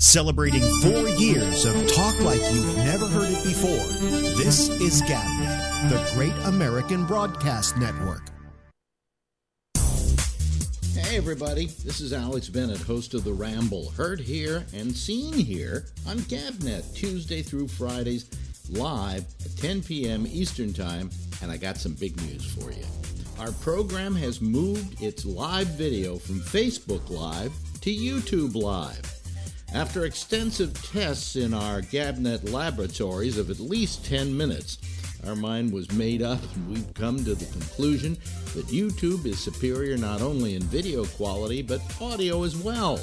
Celebrating 4 years of talk like you've never heard it before. This is GabNet, the Great American Broadcast Network. Hey everybody, this is Alex Bennett, host of the Ramble, heard here and seen here on GabNet, Tuesday through Fridays, live at 10 p.m. Eastern Time, and I got some big news for you. Our program has moved its live video from Facebook Live to YouTube Live. After extensive tests in our GabNet laboratories of at least 10 minutes, our mind was made up and we've come to the conclusion that YouTube is superior not only in video quality, but audio as well.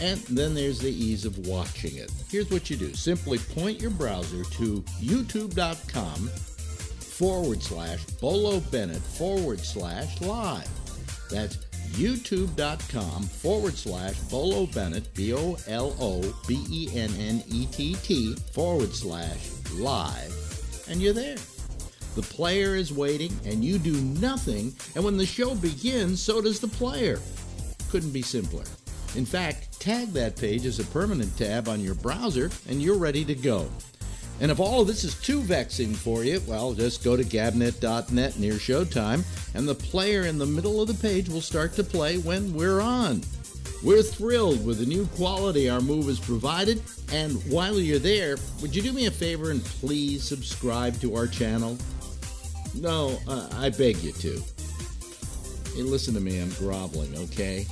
And then there's the ease of watching it. Here's what you do. Simply point your browser to youtube.com/Bolo Bennett /live. That's youtube.com/Bolo Bennett, BOLOBENNETT /live, and you're there. The player is waiting, and you do nothing, and when the show begins, so does the player. Couldn't be simpler. In fact, tag that page as a permanent tab on your browser, and you're ready to go. And if all of this is too vexing for you, well, just go to gabnet.net near showtime, and the player in the middle of the page will start to play when we're on. We're thrilled with the new quality our move has provided, and while you're there, would you do me a favor and please subscribe to our channel? No, I beg you to. Hey, listen to me, I'm groveling, okay?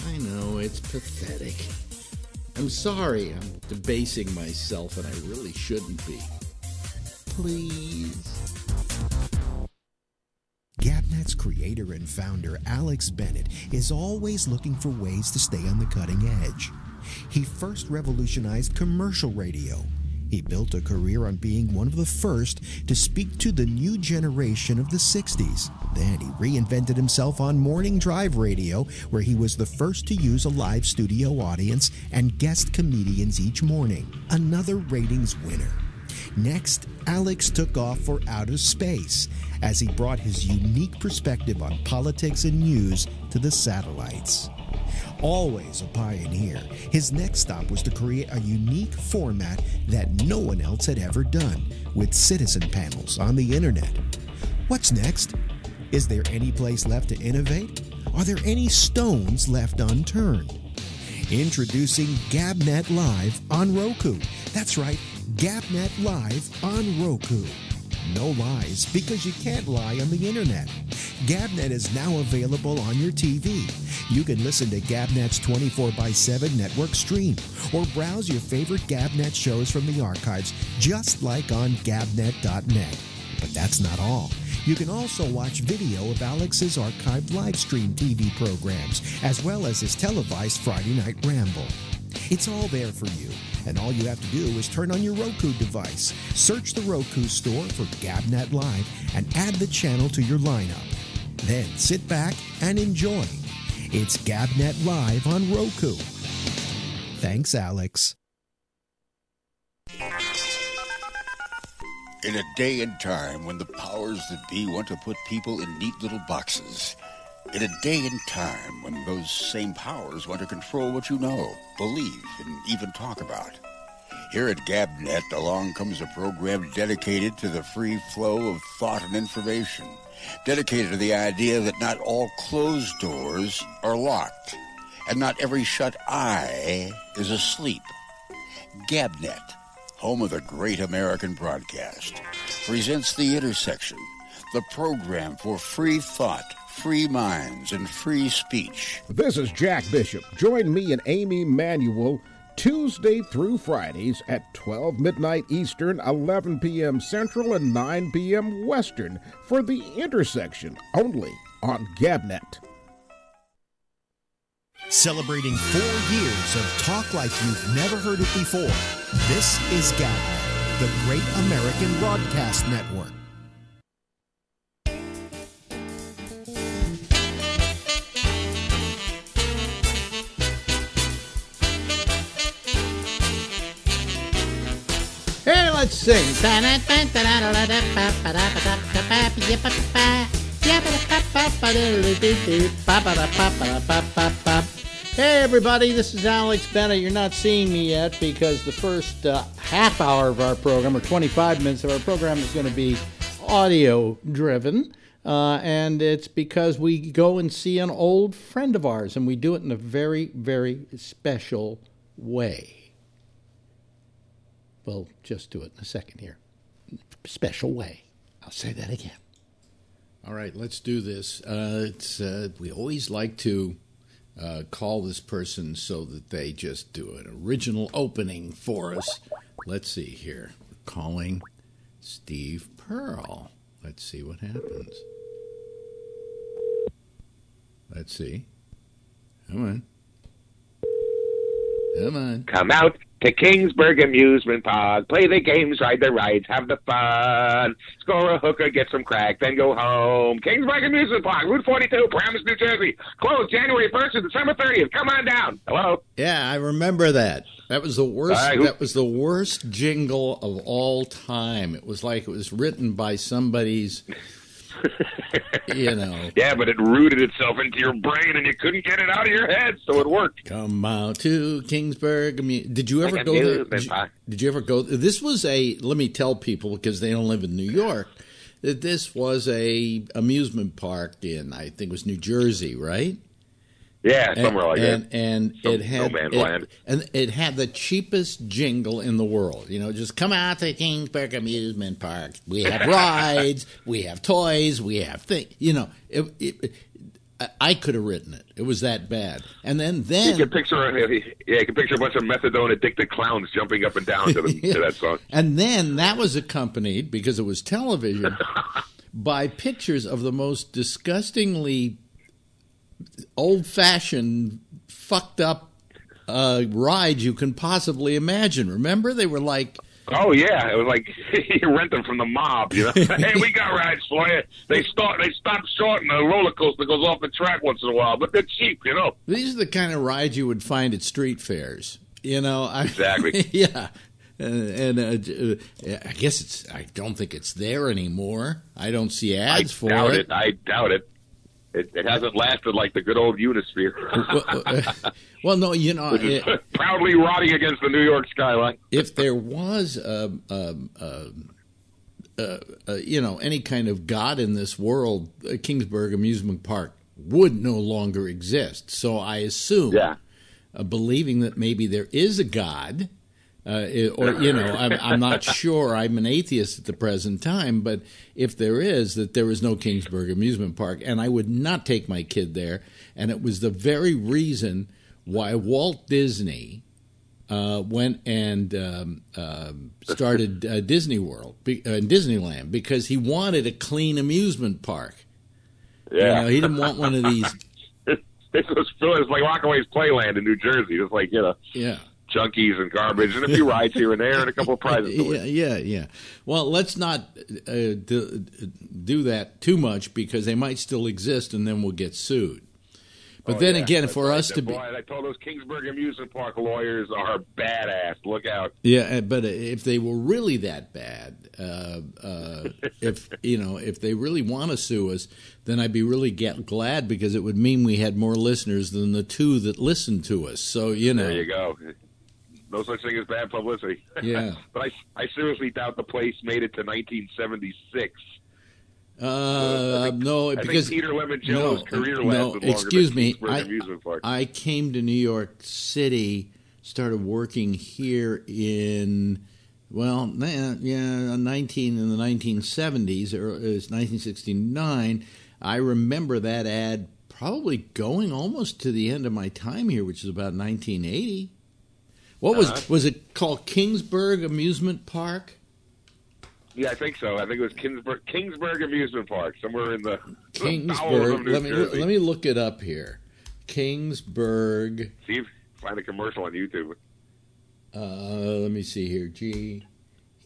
I know, it's pathetic. I'm sorry, I'm debasing myself, and I really shouldn't be. Please. GabNet's creator and founder, Alex Bennett, is always looking for ways to stay on the cutting edge. He first revolutionized commercial radio. He built a career on being one of the first to speak to the new generation of the 60s. Then he reinvented himself on morning drive radio, where he was the first to use a live studio audience and guest comedians each morning. Another ratings winner. Next, Alex took off for outer space as he brought his unique perspective on politics and news to the satellites. Always a pioneer, his next stop was to create a unique format that no one else had ever done, with citizen panels on the internet. What's next? Is there any place left to innovate? Are there any stones left unturned? Introducing GabNet Live on Roku. That's right, GabNet Live on Roku. No lies, because you can't lie on the internet. GabNet is now available on your TV. You can listen to GabNet's 24/7 network stream, or browse your favorite GabNet shows from the archives, just like on gabnet.net. But that's not all. You can also watch video of Alex's archived live stream TV programs, as well as his televised Friday Night Ramble. It's all there for you, and all you have to do is turn on your Roku device, search the Roku store for GabNet Live, and add the channel to your lineup. Then sit back and enjoy. It's GabNet Live on Roku. Thanks, Alex. In a day and time when the powers that be want to put people in neat little boxes, in a day and time when those same powers want to control what you know, believe, and even talk about, here at GabNet, along comes a program dedicated to the free flow of thought and information, dedicated to the idea that not all closed doors are locked, and not every shut eye is asleep. GabNet, home of the Great American Broadcast, presents The Intersection, the program for free thought, free minds, and free speech. This is Jack Bishop. Join me and Amy Manuel Tuesday through Fridays at 12 midnight Eastern, 11 p.m. Central, and 9 p.m. Western for The Intersection, only on GabNet. Celebrating 4 years of talk like you've never heard it before. This is GabNet, the Great American Broadcast Network. Hey, let's sing. Hey everybody, this is Alex Bennett. You're not seeing me yet because the first half hour of our program, or 25 minutes of our program, is going to be audio driven. And it's because we go and see an old friend of ours, and we do it in a very, very special way. We'll just do it in a second here. Special way. I'll say that again. All right, let's do this. We always like to call this person so that they just do an original opening for us. Let's see here. We're calling Steve Pearl. Let's see what happens. Let's see. Come on. Come on. Come out to Kingsburg Amusement Park. Play the games, ride the rides, have the fun. Score a hooker, get some crack, then go home. Kingsburg Amusement Park, Route 42, Paramus, New Jersey. Closed January 1st to December 30th. Come on down. Hello? Yeah, I remember that. That was the worst. That was the worst jingle of all time. It was like it was written by somebody's... Yeah, but it rooted itself into your brain and you couldn't get it out of your head, so it worked. Come out to Kingsburg. Did you ever go there? Did you ever go? This was let me tell people, because they don't live in New York, that this was a amusement park in, I think it was New Jersey, right? Yeah, somewhere like that. And it had the cheapest jingle in the world. Just come out to Kingsburg Amusement Park. We have rides, we have toys, we have things. I could have written it. It was that bad. And then you can picture a bunch of methadone addicted clowns jumping up and down to that song. And then that was accompanied, because it was television, by pictures of the most disgustingly old-fashioned, fucked up rides you can possibly imagine. Remember? They were like... Oh, yeah. It was like you rent them from the mob, Hey, we got rides for you. They stop short and the roller coaster goes off the track once in a while, but they're cheap, These are the kind of rides you would find at street fairs, Exactly. Yeah. And I guess I don't think it's there anymore. I don't see ads for it. I doubt it. It hasn't lasted like the good old Unisphere. Well, no, which is proudly rotting against the New York skyline. If there was, any kind of God in this world, Kingsburg Amusement Park would no longer exist. So I assume, believing that maybe there is a God. I'm not sure. I'm an atheist at the present time, but if there is, that there is no Kingsburg Amusement Park, and I would not take my kid there. And it was the very reason why Walt Disney went and started Disney World and Disneyland, because he wanted a clean amusement park. Yeah, he didn't want one of these. It was like Rockaway's Playland in New Jersey. It's like yeah. Junkies and garbage, and a few rides here and there, and a couple of prizes to win. Yeah. Well, let's not do that too much, because they might still exist, and then we'll get sued. But then again, for us to be... Boy, I told those Kingsburg Amusement Park lawyers are badass. Look out. Yeah, but if they were really that bad, if they really want to sue us, then I'd be really glad, because it would mean we had more listeners than the two that listened to us. So, There you go. No such thing as bad publicity. Yeah. But I seriously doubt the place made it to 1976. No, because Peter Lemoncello's career lasted longer than Kingsburg Amusement Park. I came to New York City, started working here in in the 1970s, or it was 1969. I remember that ad probably going almost to the end of my time here, which is about 1980. What was it called? Kingsburg Amusement Park? Yeah, I think so. I think it was Kingsburg Amusement Park, somewhere in the Kingsburg. Of New Jersey. Let me look it up here. Kingsburg. See, find a commercial on YouTube. Let me see here.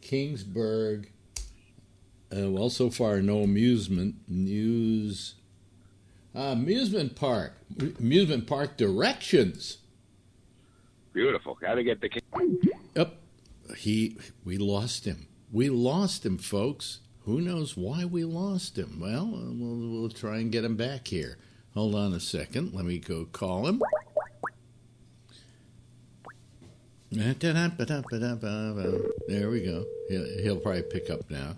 Kingsburg. Well, so far no amusement news. Amusement park. Amusement park directions. Beautiful. Got to get the. Yep. We lost him. We lost him, folks. Who knows why we lost him? Well, we'll try and get him back here. Hold on a second. Let me go call him. There we go. He'll probably pick up now.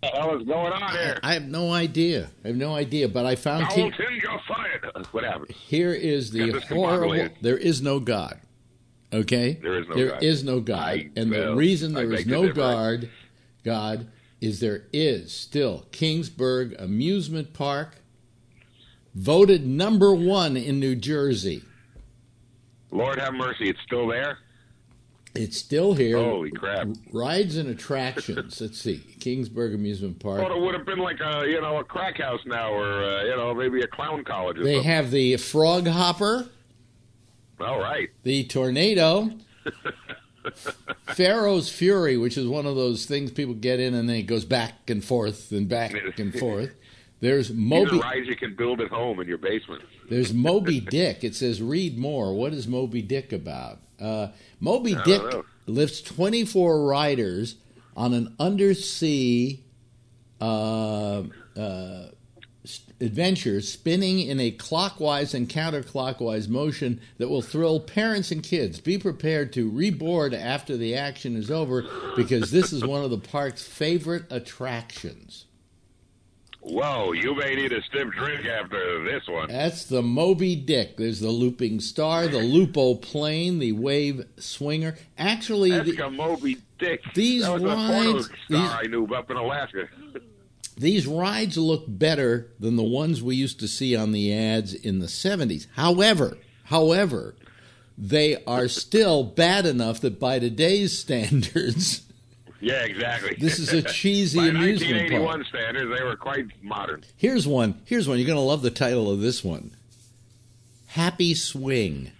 What the hell is going on here? I have no idea. But I found... Hamilton, you're fired. What happened? Here is the horrible... There is no God. Okay? There is no God. And the reason there is no God is there is still Kingsburg Amusement Park, voted number 1 in New Jersey. Lord have mercy, it's still there? It's still here. Holy crap. Rides and attractions. Let's see. Kingsburg Amusement Park. I thought it would have been like a crack house now, or maybe a clown college or They something. have the Frog Hopper. All right. The Tornado. Pharaoh's Fury, which is one of those things people get in and then it goes back and forth and back and forth. There's Moby. These are rides you can build at home in your basement. There's Moby Dick. It says read more. What is Moby Dick about? Moby Dick lifts 24 riders on an undersea adventure spinning in a clockwise and counterclockwise motion that will thrill parents and kids. Be prepared to reboard after the action is over because this is one of the park's favorite attractions. Whoa, you may need a stiff drink after this one. That's the Moby Dick. There's the Looping Star, the Lupo Plane, the Wave Swinger. Actually, that's a Moby Dick. These that was rides, a porno star I knew up in Alaska. These rides look better than the ones we used to see on the ads in the 70s. However, they are still bad enough that by today's standards... Yeah, exactly. This is a cheesy amusement park. By 1981 standards, they were quite modern. Here's one. You're going to love the title of this one. Happy Swing.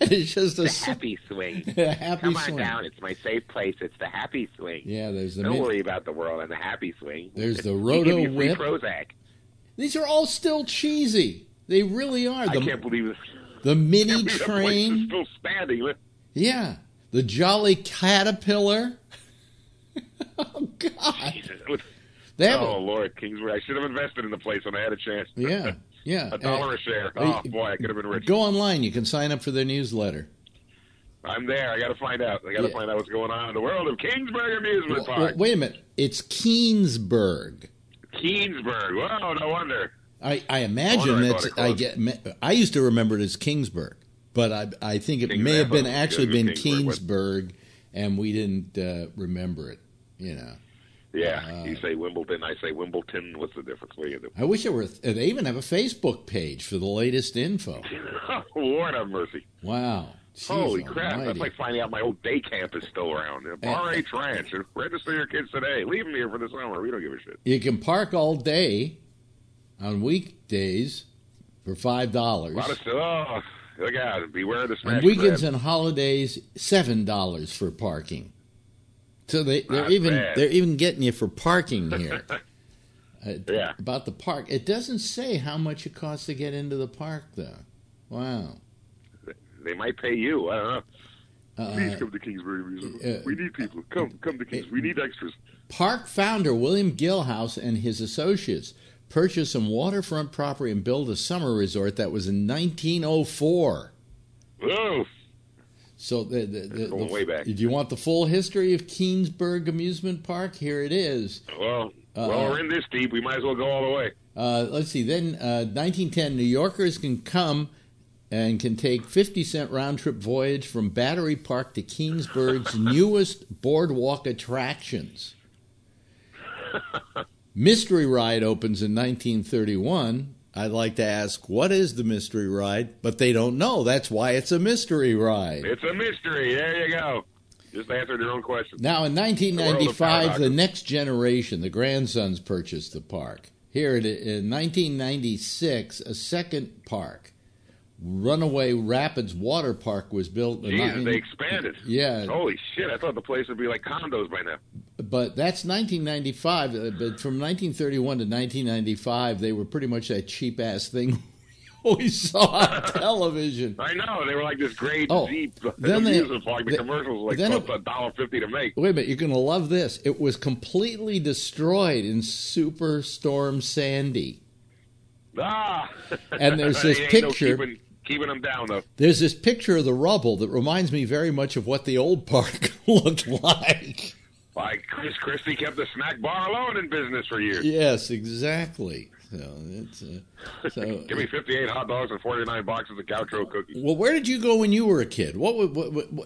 It's just a happy swing. Happy Come on swing. Down. It's my safe place. It's the happy swing. Yeah, there's the... Don't worry about the world and the happy swing. There's the Roto Whip. Prozac. These are all still cheesy. They really are. I can't believe it. The mini train. Still standing. Yeah. The Jolly Caterpillar. Oh, God. Jesus. Lord, Kingsbury. I should have invested in the place when I had a chance. Yeah. $1 a share. Oh, boy, I could have been rich. Go online. You can sign up for their newsletter. I'm there. I got to find out. I got to find out what's going on in the world of Kingsburg Amusement Park. Well, wait a minute. It's Keensburg. Keensburg. Well, no wonder. I imagine I used to remember it as Kingsburg. But I think it may have been Keensburg, and we didn't remember it, Yeah, you say Wimbledon, I say Wimbledon. What's the difference? What do you do? I wish they even have a Facebook page for the latest info. Lord have mercy. Wow. Jeez, holy crap. almighty. That's like finding out my old day camp is still around. Bar H Ranch. Register your kids today. Leave them here for the summer. We don't give a shit. You can park all day on weekdays for $5. A lot of stuff. Look out. Beware the smash and weekends crab. and holidays, $7 for parking. So they're even getting you for parking here. Yeah. About the park. It doesn't say how much it costs to get into the park, though. Wow. They might pay you. I don't know. Please come to Kingsbury Museum. We need people. Come to Kingsbury. We need extras. Park founder William Gillhouse and his associates purchased some waterfront property and built a summer resort that was in 1904. Whoa. So going way back. Do you want the full history of Keensburg Amusement Park? Here it is. Well, we're in this deep. We might as well go all the way. Let's see. Then 1910, New Yorkers can come and can take 50-cent round-trip voyage from Battery Park to Keensburg's newest boardwalk attractions. Mystery Ride opens in 1931. I'd like to ask, what is the mystery ride? But they don't know. That's why it's a mystery ride. It's a mystery. There you go. Just answered your own question. Now, in 1995, the next generation, the grandsons, purchased the park. Here it is. In 1996, a second park, Runaway Rapids Water Park, was built. Jesus, they expanded. Yeah. Holy shit, I thought the place would be like condos by now. But that's 1995. But from 1931 to 1995, they were pretty much that cheap-ass thing we saw on television. I know. They were like this great, deep then amusement park. The commercials were like $1.50 to make. Wait a minute. You're going to love this. It was completely destroyed in Superstorm Sandy. Ah! And there's this picture. keeping them down, though. There's this picture of the rubble that reminds me very much of what the old park looked like. Like Chris Christie kept the snack bar alone in business for years. Yes, exactly. So it's Give me 58 hot dogs and 49 boxes of Gaucho cookies. Well, where did you go when you were a kid? What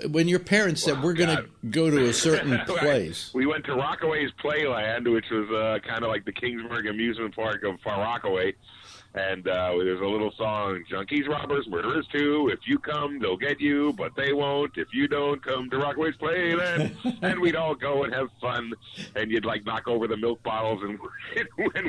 when your parents said we're going to go to a certain place? We went to Rockaway's Playland, which was kind of like the Kingsburg amusement park of Far Rockaway. And there's a little song, junkies, robbers, murderers too. If you come, they'll get you, but they won't. If you don't, come to Rockaway's Playland. And we'd all go and have fun. And you'd, like, knock over the milk bottles and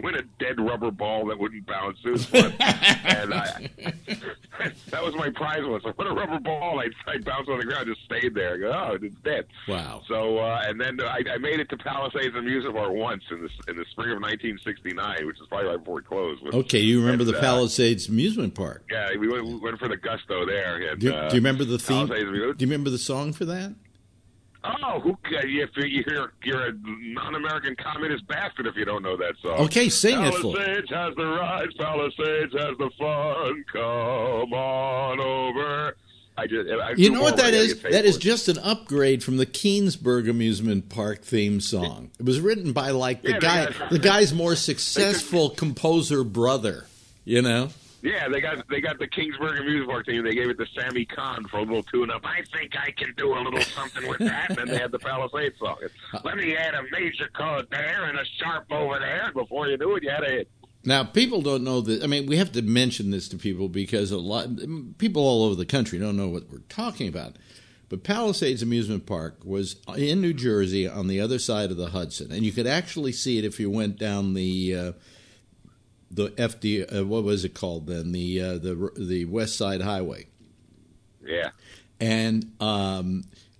win a dead rubber ball that wouldn't bounce. It was fun. And that was my prize once. I won a rubber ball. I'd bounce on the ground, just stayed there. I go, oh, it's dead. Wow. So, and then I made it to Palisades Amusement Park once in the spring of 1969, which is probably right before it closed. Okay, you remember the Palisades Amusement Park? Yeah, we went for the gusto there. And, do you remember the theme? Do you remember the song for that? Oh, you're a non-American communist bastard if you don't know that song. Okay, sing it for me. Palisades has the rides, Palisades has the fun. Come on over. You know what that is? That is just an upgrade from the Keensburg Amusement Park theme song. It was written by the guy's more successful composer brother. You know? Yeah, they got the Kingsburg Amusement Park team. They gave it to Sammy Kahn for a little tune-up. I think I can do a little something with that. And then they had the Palisades song. Let me add a major chord there and a sharp over there. And before you knew it, you had a hit. Now, people don't know that. I mean, we have to mention this to people because people all over the country don't know what we're talking about. But Palisades Amusement Park was in New Jersey on the other side of the Hudson. And you could actually see it if you went down the what was it called then? The West Side Highway. Yeah. And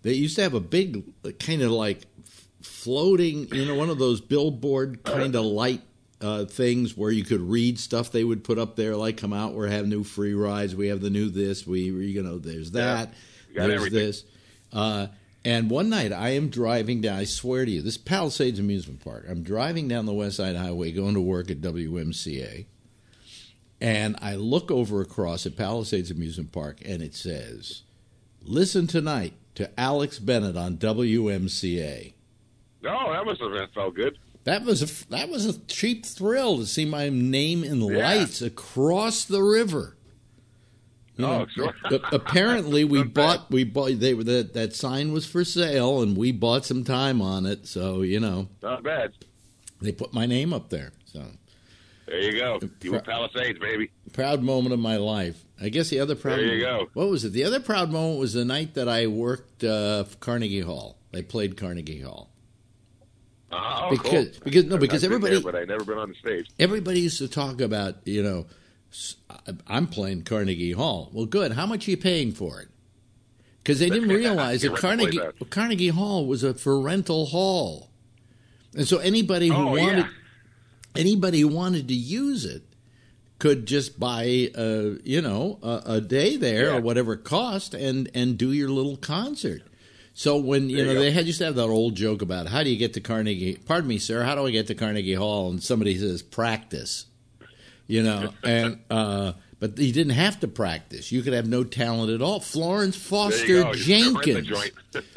they used to have a big kind of like floating, one of those billboard kind of light things where you could read stuff they would put up there, like come out, we have new free rides, we have the new this, there's that, there's everything. This. And one night I am driving down, I swear to you, this Palisades Amusement Park, I'm driving down the West Side Highway going to work at WMCA, and I look over across at Palisades Amusement Park, and it says, listen tonight to Alex Bennett on WMCA. Oh, that must have felt good. That was a cheap thrill to see my name in lights across the river. Sure. Apparently, that sign was for sale, and we bought some time on it. So not bad. They put my name up there. So there you go. You were Palisades, baby. Proud moment of my life. I guess the other proud. There you go. What was it? The other proud moment was the night that I worked for Carnegie Hall. I played Carnegie Hall. Cool. Because everybody. But I've never been on the stage. Everybody used to talk about, I'm playing Carnegie Hall. Well, good. How much are you paying for it? Because they didn't realize that Carnegie Hall was for rental hall, and so anybody who wanted to use it could just buy a day there or whatever it cost and do your little concert. So when they used to have that old joke about how do you get to Carnegie? Pardon me, sir. How do I get to Carnegie Hall? And somebody says practice. But you didn't have to practice. You could have no talent at all. Florence Foster Jenkins.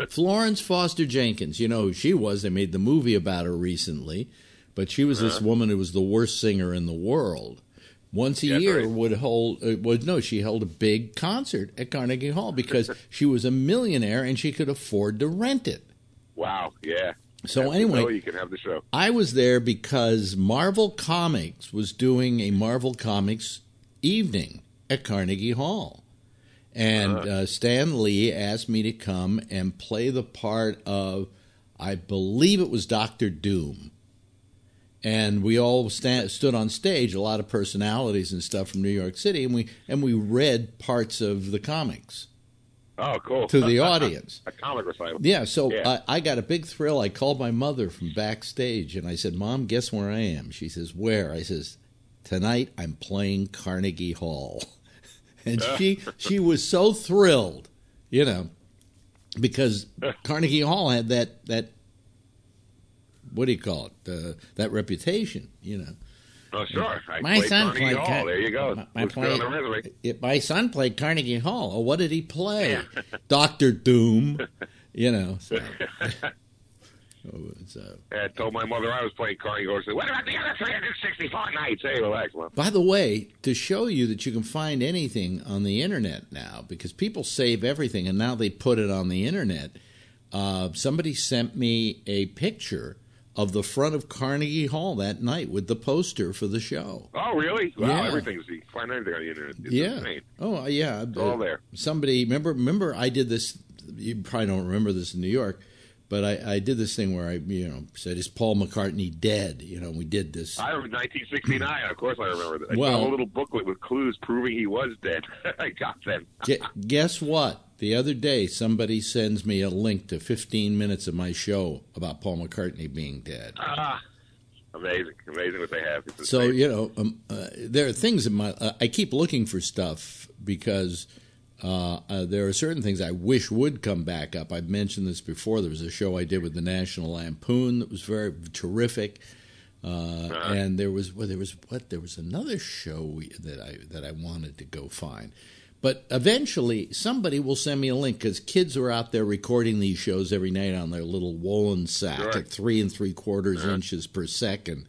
Florence Foster Jenkins. You know who she was. They made the movie about her recently. But she was this woman who was the worst singer in the world. Once a year she held a big concert at Carnegie Hall because she was a millionaire and she could afford to rent it. Wow, yeah. So anyway, you can have the show. I was there because Marvel Comics was doing a Marvel Comics evening at Carnegie Hall. And Stan Lee asked me to come and play the part of, I believe it was Dr. Doom. And we all stood on stage, a lot of personalities and stuff from New York City, and we read parts of the comics. Oh, cool. To the audience. A comic recital. Yeah, so I got a big thrill. I called my mother from backstage, and I said, Mom, guess where I am? She says, where? I says, tonight I'm playing Carnegie Hall. And she was so thrilled, because Carnegie Hall had that what do you call it? That reputation, Oh, sure. My son played Hall. There you go. My son played Carnegie Hall. Oh, what did he play? Yeah. Dr. Doom. So. I told my mother I was playing Carnegie Hall. She said, what about the other 364 nights? Hey, relax, Mom. By the way, to show you that you can find anything on the Internet now, because people save everything, and now they put it on the Internet, somebody sent me a picture of the front of Carnegie Hall that night with the poster for the show. Oh, really? Wow, yeah. Everything's you find everything on the Internet. It's insane. Oh, yeah. It's all there. Somebody, remember I did this, you probably don't remember this in New York, but I did this thing where I, said, is Paul McCartney dead? We did this. I remember 1969. Of course I remember that. I got a little booklet with clues proving he was dead. I got them. Guess what? The other day, somebody sends me a link to 15 minutes of my show about Paul McCartney being dead. Amazing what they have. So, there are things in I keep looking for stuff because there are certain things I wish would come back up. I've mentioned this before. There was a show I did with the National Lampoon that was very terrific. And there was another show that I wanted to go find. But eventually, somebody will send me a link because kids are out there recording these shows every night on their little woolen sack at 3 3/4 inches per second.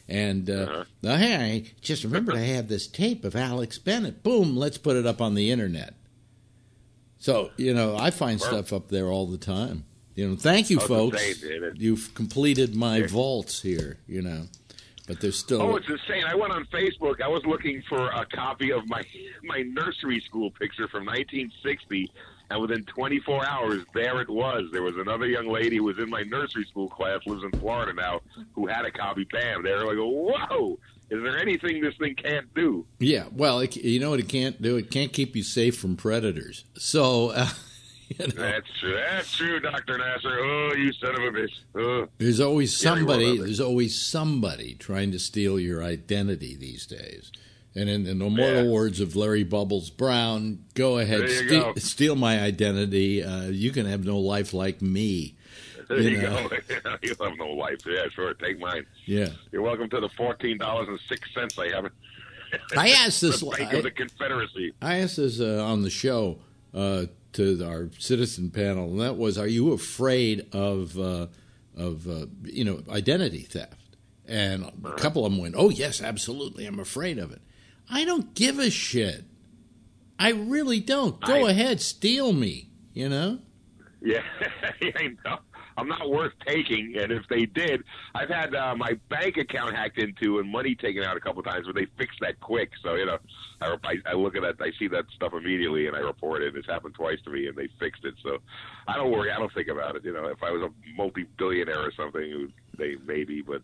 And hey, I just remembered I have this tape of Alex Bennett. Boom, let's put it up on the Internet. So, I find stuff up there all the time. Thank you, folks. You've completed my vaults here, But there's still... Oh, it's insane. I went on Facebook. I was looking for a copy of my nursery school picture from 1960, and within 24 hours, there it was. There was another young lady who was in my nursery school class, lives in Florida now, who had a copy. Bam! They were like, whoa! Is there anything this thing can't do? Yeah, well, you know what it can't do? It can't keep you safe from predators. So... That's true, Dr. Nasser. Oh, you son of a bitch. Oh. There's always somebody trying to steal your identity these days. And in the immortal words of Larry Bubbles Brown, go ahead, steal my identity. You can have no life like me. There you go. You'll have no life. Yeah, sure. Take mine. Yeah. You're welcome to the $14.06 I have. I asked this. The Bank of the Confederacy. I asked this on the show to our citizen panel, and that was, are you afraid of identity theft? And a couple of them went, oh, yes, absolutely, I'm afraid of it. I don't give a shit. I really don't. Go ahead, steal me, Yeah, I know. I'm not worth taking, and if they did, I've had my bank account hacked into and money taken out a couple of times, but they fixed that quick. So, I look at that, I see that stuff immediately, and I report it. It's happened twice to me, and they fixed it. So I don't worry. I don't think about it. If I was a multi-billionaire or something, they maybe. But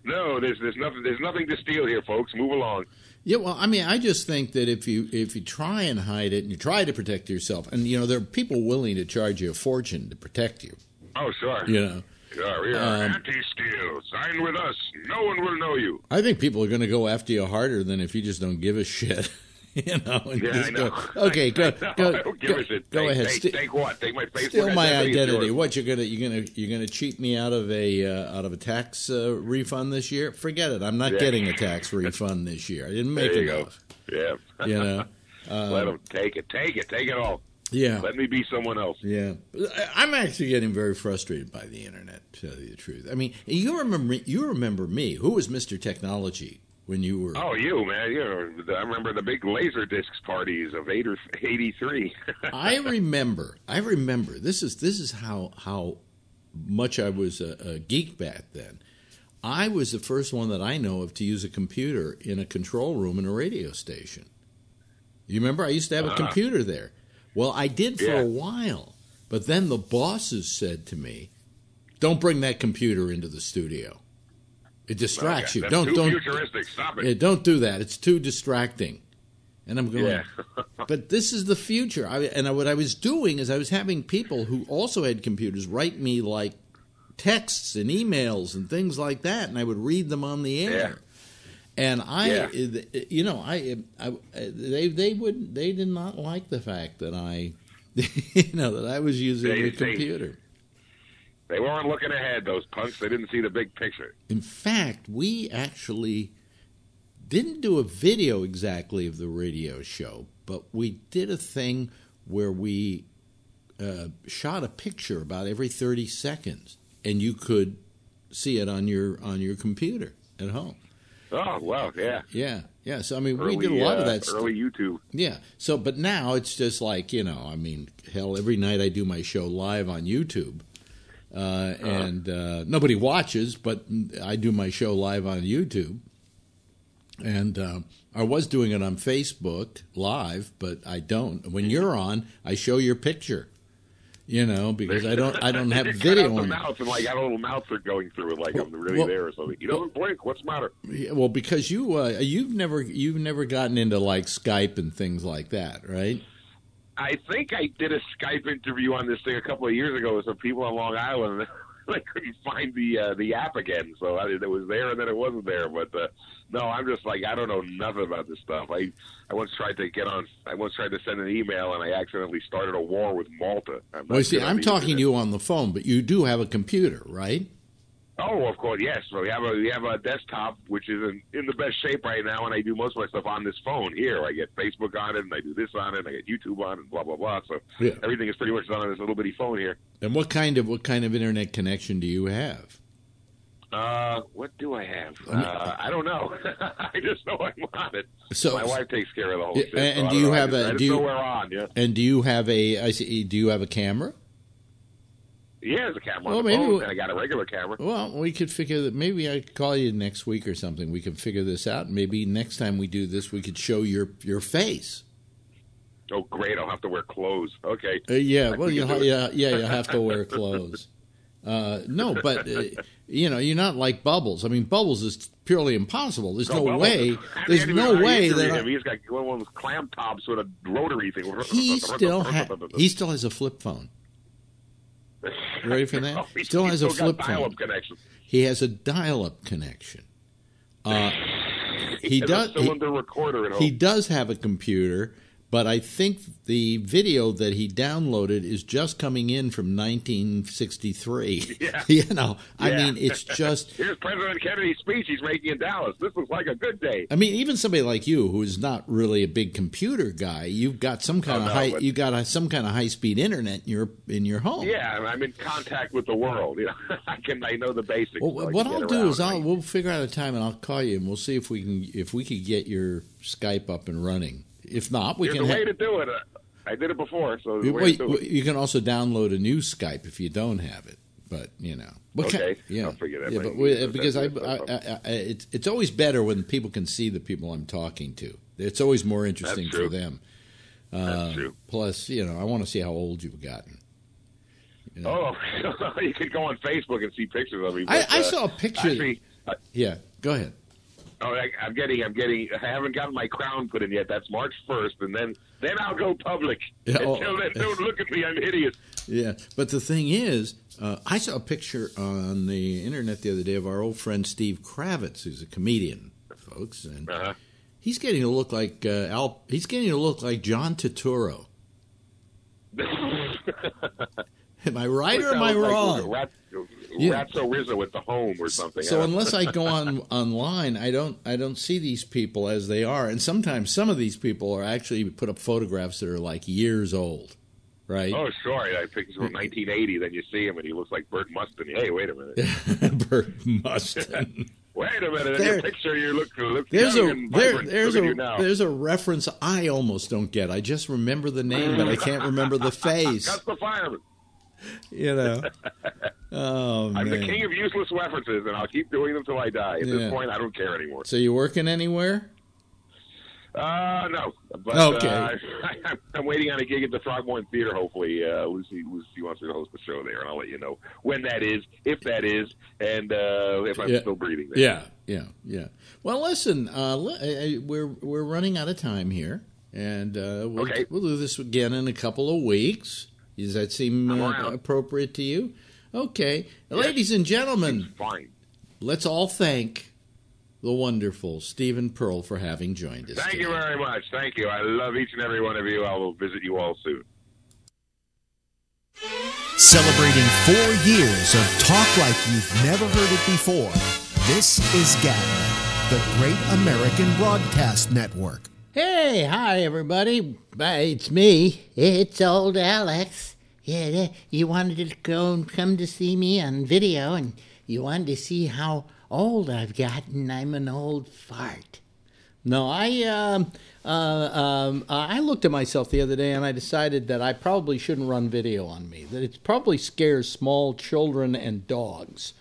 no, there's nothing to steal here, folks. Move along. Yeah, well, I mean, I just think that if you try and hide it and you try to protect yourself, and there are people willing to charge you a fortune to protect you. Oh, sure. Sure, we are anti-steal. Sign with us. No one will know you. I think people are going to go after you harder than if you just don't give a shit. I know. Okay, go. I don't give a shit. Go ahead. Take what? Take my Facebook. Steal my identity. What you're gonna cheat me out of a tax refund this year? Forget it. I'm not getting a tax refund this year. I didn't make enough. Yeah. Let them take it. Take it all. Yeah. Let me be someone else. Yeah. I'm actually getting very frustrated by the Internet, to tell you the truth. I mean, you remember me. Who was Mr. Technology when you were... Oh, you, man. I remember the big Laserdiscs parties of 83. I remember. This is how much I was a geek back then. I was the first one that I know of to use a computer in a control room in a radio station. You remember? I used to have a computer there. Well, I did for a while, but then the bosses said to me, "Don't bring that computer into the studio. It distracts you. That's too futuristic. Stop it. Don't do that. It's too distracting." And I'm going, but this is the future. What I was doing is I was having people who also had computers write me like texts and emails and things like that, and I would read them on the air. And they did not like the fact that that I was using a computer. They weren't looking ahead, those punks. They didn't see the big picture. In fact, we actually didn't do a video exactly of the radio show, but we did a thing where we shot a picture about every 30 seconds, and you could see it on your computer at home. Oh, wow, yeah. Yeah. So, I mean, Early, we did a lot of that stuff. Early YouTube. Yeah. So, but now it's just like, I mean, hell, every night I do my show live on YouTube. And nobody watches, but I do my show live on YouTube. And I was doing it on Facebook live, but I don't. When you're on, I show your picture. Because I don't have video on. Mouth and like got a little mouth they're going through it, like I'm really there or something. You don't blink. What's the matter? Yeah, well, because you've never gotten into like Skype and things like that, right? I think I did a Skype interview on this thing a couple of years ago with some people on Long Island. I couldn't find the app again, so it was there and then it wasn't there. But no, I'm just like I don't know nothing about this stuff. I once tried to get on. I once tried to send an email and I accidentally started a war with Malta. Well, see, I'm talking to you on the phone, but you do have a computer, right? Oh, of course, yes. So we have a desktop which is in the best shape right now, and I do most of my stuff on this phone here. I get Facebook on it, and I do this on it, and I get YouTube on it, and blah blah blah. So everything is pretty much done on this little bitty phone here. And what kind of internet connection do you have? What do I have? I don't know. I just know I'm on it. So my wife takes care of the whole shit. And so do you have I just know we're on? Yeah. And do you have do you have a camera? Yeah, there's a camera on the phone, and I got a regular camera. Well, we could figure that. Maybe I could call you next week or something. We can figure this out. Maybe next time we do this, we could show your face. Oh, great! I'll have to wear clothes. Okay. Yeah. Well, you'll have to wear clothes. No, but you're not like Bubbles. I mean, Bubbles is purely impossible. There's no way. There's no way that he's got one of those clam tops with a rotary thing. He still has a flip phone. You ready for that? He still has a flip phone. Dial-up connection. He has a dial-up connection. He does. A cylinder recorder at home. He does have a computer, but I think the video that he downloaded is just coming in from 1963. Yeah. I mean, it's just. Here's President Kennedy's speech he's making in Dallas. This looks like a good day. I mean, even somebody like you, who is not really a big computer guy, you've got some kind of high-speed internet in your home. Yeah, I'm in contact with the world. I know the basics. Well, what I'll do is we'll figure out a time and I'll call you and we'll see if we could get your Skype up and running. If not, There's a way to do it. I did it before, so there's a way to do it. You can also download a new Skype if you don't have it. But okay, I'll figure that. Yeah, but because it's always better when people can see the people I'm talking to. It's always more interesting for them. That's true. Plus, I want to see how old you've gotten. Oh, you could go on Facebook and see pictures of me. I saw a picture. Actually, yeah, go ahead. Oh, I'm getting. I haven't gotten my crown put in yet. That's March 1st, and then I'll go public. Until then, don't look at me. I'm hideous. Yeah, but the thing is, I saw a picture on the internet the other day of our old friend Steve Kravitz, who's a comedian, folks, and he's getting to look like He's getting to look like John Turturro. Am I right or am I wrong? Ratso Rizzo with the home or something. So unless I go online, I don't see these people as they are. And sometimes some of these people are actually put up photographs that are like years old, right? Oh, sorry. I think it's from 1980. Then you see him and he looks like Burt Mustin. Hey, wait a minute. Burt Mustin. Wait a minute. In your picture, you look there's young and vibrant. There's a reference I almost don't get. I just remember the name, but I can't remember the face. That's the fireman. Oh, I'm man. the king of useless references, and I'll keep doing them till I die. At this point, I don't care anymore. So you working anywhere? No. But, okay. I'm waiting on a gig at the Frogmorn Theater, hopefully. Lucy wants me to host the show there, and I'll let you know when that is, if that is, and if I'm still breathing there. Yeah. Well, listen, we're running out of time here, and we'll do this again in a couple of weeks. Does that seem appropriate to you? Okay. Yes. Ladies and gentlemen, fine. Let's all thank the wonderful Stephen Pearl for having joined us. Thank you very much. Thank you. I love each and every one of you. I will visit you all soon. Celebrating 4 years of talk like you've never heard it before, this is Gavin. the Great American Broadcast Network. Hey, hi, everybody. It's me. It's old Alex. Yeah, you wanted to come to see me on video, and you wanted to see how old I've gotten. I'm an old fart. No, I looked at myself the other day, and I decided that I probably shouldn't run video on me, that it probably scares small children and dogs.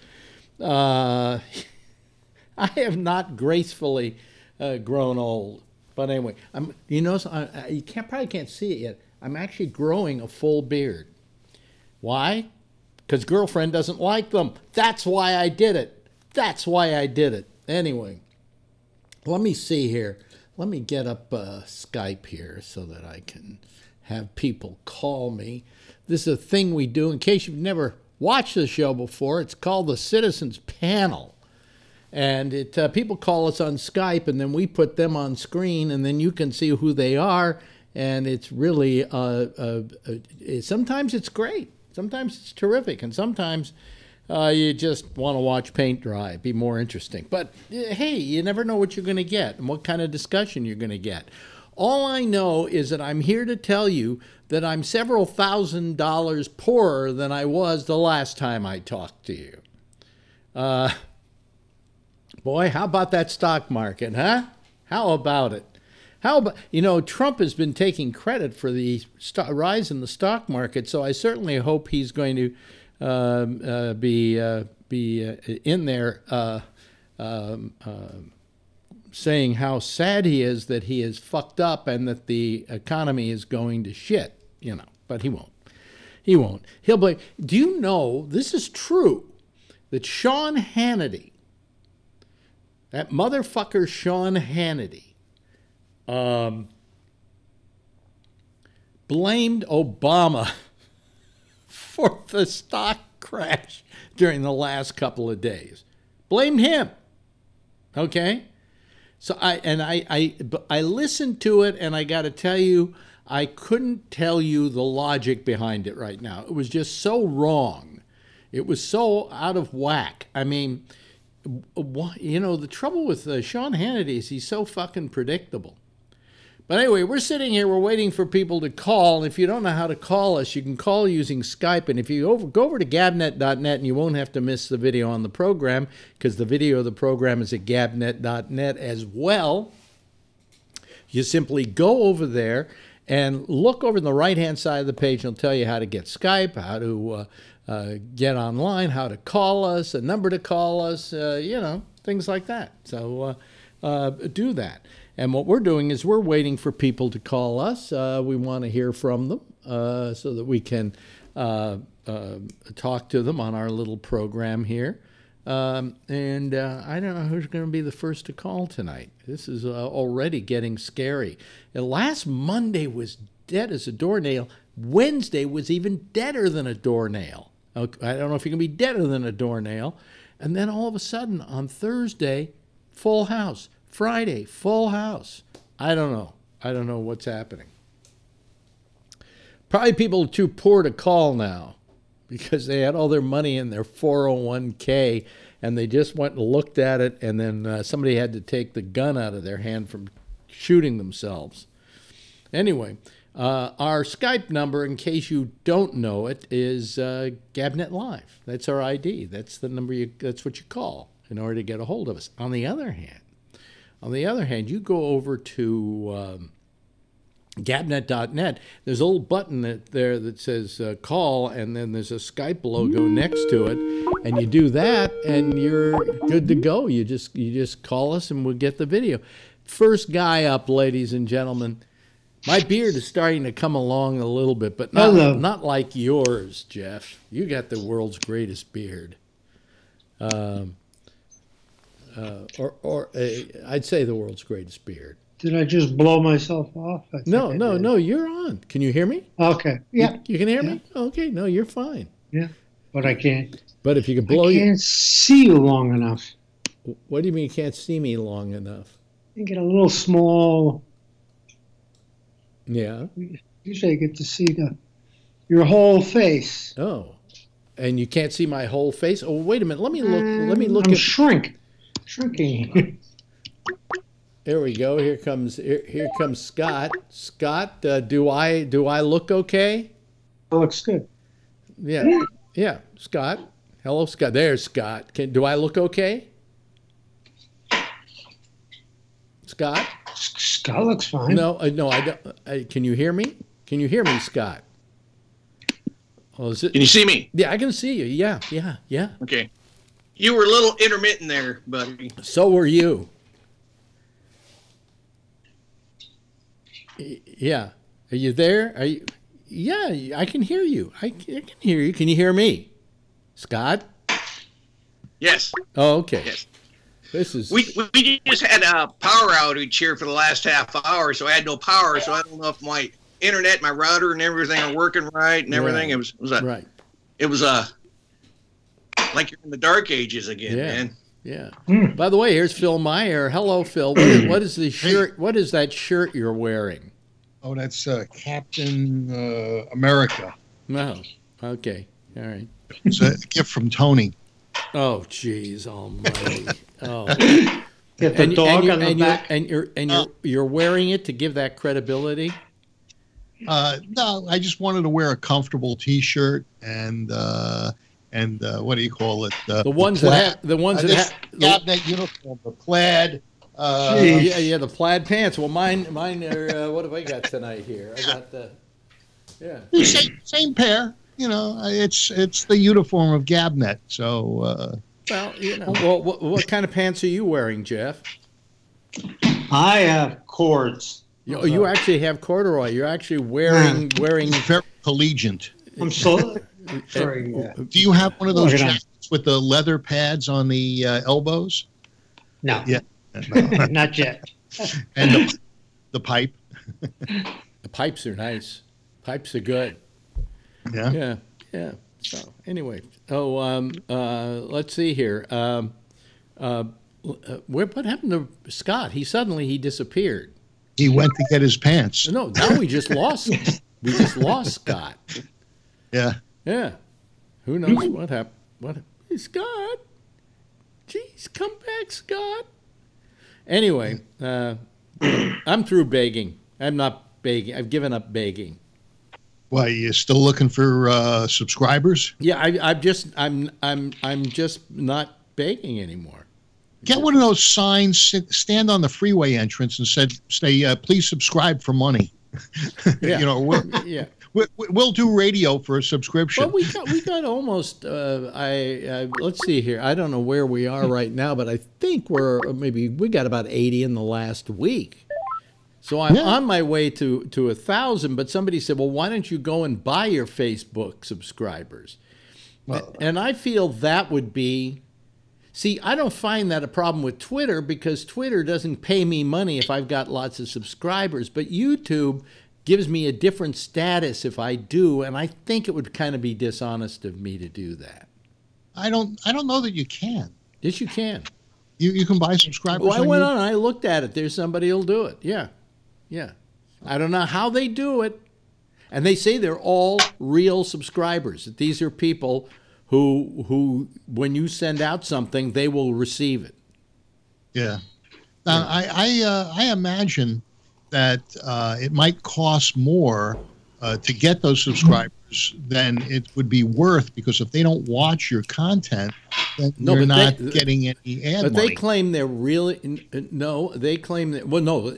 I have not gracefully grown old. But anyway, you probably can't see it yet. I'm actually growing a full beard. Why? Because girlfriend doesn't like them. That's why I did it. Anyway, let me see here. Let me get up Skype here so that I can have people call me. This is a thing we do. In case you've never watched the show before, it's called the Citizens Panel. And people call us on Skype, and then we put them on screen, and then you can see who they are. And it's really, sometimes it's great. Sometimes it's terrific. And sometimes you just want to watch paint dry, be more interesting. But, hey, you never know what you're going to get and what kind of discussion you're going to get. All I know is that I'm here to tell you that I'm several $1,000s poorer than I was the last time I talked to you. Boy, how about that stock market, huh? How about it? Trump has been taking credit for the rise in the stock market, so I certainly hope he's going to be in there saying how sad he is that he is fucked up and that the economy is going to shit, but he won't. He'll blame. Do you know, this is true, that Sean Hannity, that motherfucker Sean Hannity, blamed Obama for the stock crash during the last couple of days. Blamed him. Okay? So I listened to it, and I got to tell you, I couldn't tell you the logic behind it right now. It was just so wrong. It was so out of whack. I mean, the trouble with Sean Hannity is he's so fucking predictable. But anyway, we're sitting here, we're waiting for people to call. If you don't know how to call us, you can call using Skype. And if you go over to gabnet.net, and you won't have to miss the video on the program, because the video of the program is at gabnet.net as well. You simply go over there and look over on the right-hand side of the page. It'll tell you how to get Skype, how to get online, how to call us, a number to call us, things like that. So do that. And what we're doing is we're waiting for people to call us. We want to hear from them so that we can talk to them on our little program here. I don't know who's going to be the first to call tonight. This is already getting scary. And last Monday was dead as a doornail. Wednesday was even deader than a doornail. I don't know if you can be deader than a doornail. And then all of a sudden on Thursday, full house. Friday, full house. I don't know. I don't know what's happening. Probably people are too poor to call now because they had all their money in their 401k and they just went and looked at it, and then somebody had to take the gun out of their hand from shooting themselves. Anyway, our Skype number, in case you don't know it, is Gabnet Live. That's our ID. That's the number. That's what you call in order to get a hold of us. On the other hand, you go over to gabnet.net. There's a little button there that says call, and then there's a Skype logo next to it, and you do that, and you're good to go. You just call us, and we'll get the video. First guy up, ladies and gentlemen. My beard is starting to come along a little bit, but not like yours, Jeff. You got the world's greatest beard. I'd say the world's greatest beard. Did I just blow myself off? No, you're on. Can you hear me? Okay. Yeah. You can hear me? Okay, no, you're fine. Yeah, but I can't. But if you can blow I can't see you long enough. What do you mean you can't see me long enough? You get a little small. Yeah. Usually I get to see your whole face. Oh, and you can't see my whole face? Oh, wait a minute. Let me look. I'm shrinking. There we go. Here comes Scott. Scott, do I look okay? It looks good. Yeah, yeah. Scott. Hello, Scott. There's Scott. Do I look okay? Scott. Scott looks fine. No, no. I don't. Can you hear me? Can you hear me, Scott? Oh, is it? Can you see me? Yeah, I can see you. Yeah, yeah, yeah. Okay. You were a little intermittent there, buddy. So were you. Yeah. Are you there? Are you? Yeah, I can hear you. I can hear you. Can you hear me, Scott? Yes. Oh, okay. Yes. This is. We just had a power outage here for the last half hour, so I had no power. So I don't know if my internet, my router, and everything are working right and everything. Right. It was like you're in the dark ages again, man. Yeah. By the way, here's Phil Meyer. Hello, Phil. What is the shirt? What is that shirt you're wearing? Oh, that's Captain America. No. Okay. All right. It's a gift from Tony. Oh, jeez, almighty. Oh. Get the dog on the back. You're wearing it to give that credibility? No, I just wanted to wear a comfortable T-shirt and what do you call it? The ones that cabinet uniform, the plaid. The plaid pants. Well, mine are. What have I got tonight here? I got the. Yeah. Same pair. You know, it's the uniform of Gabnet. So. Well, you know. Well, what kind of pants are you wearing, Jeff? I have cords. You actually have corduroy. You're actually wearing very collegiant. I'm so sorry. Do you have one of those jackets with the leather pads on the elbows? No. Yeah. No. Not yet. And the pipe. The pipes are nice. Pipes are good. Yeah. Yeah. So anyway, let's see here. What happened to Scott? He disappeared. He went to get his pants. No, now we just lost him. We just lost Scott. Yeah. Yeah. Who knows what happened? Hey, Scott. Jeez, come back, Scott. Anyway, I'm through begging. I'm not begging. I've given up begging. Why, you still looking for subscribers? Yeah, I'm just not begging anymore. Get one of those signs, stand on the freeway entrance and say, please subscribe for money. Yeah. You know, we'll do radio for a subscription. Well, we got almost. Let's see here. I don't know where we are right now, but I think we got about 80 in the last week. So I'm on my way to 1,000. But somebody said, well, why don't you go and buy your Facebook subscribers? Well, and I feel that would be. See, I don't find that a problem with Twitter because Twitter doesn't pay me money if I've got lots of subscribers. But YouTube gives me a different status if I do, and I think it would kind of be dishonest of me to do that. I don't know that you can. Yes, you can. You can buy subscribers. Well, I went on and I looked at it. There's somebody who'll do it. Yeah. Yeah. I don't know how they do it. And they say they're all real subscribers. That these are people who when you send out something, they will receive it. Yeah. Now, I imagine that it might cost more to get those subscribers than it would be worth, because if they don't watch your content, then you're not getting any ad money. But they claim they're really they claim that. Well, no,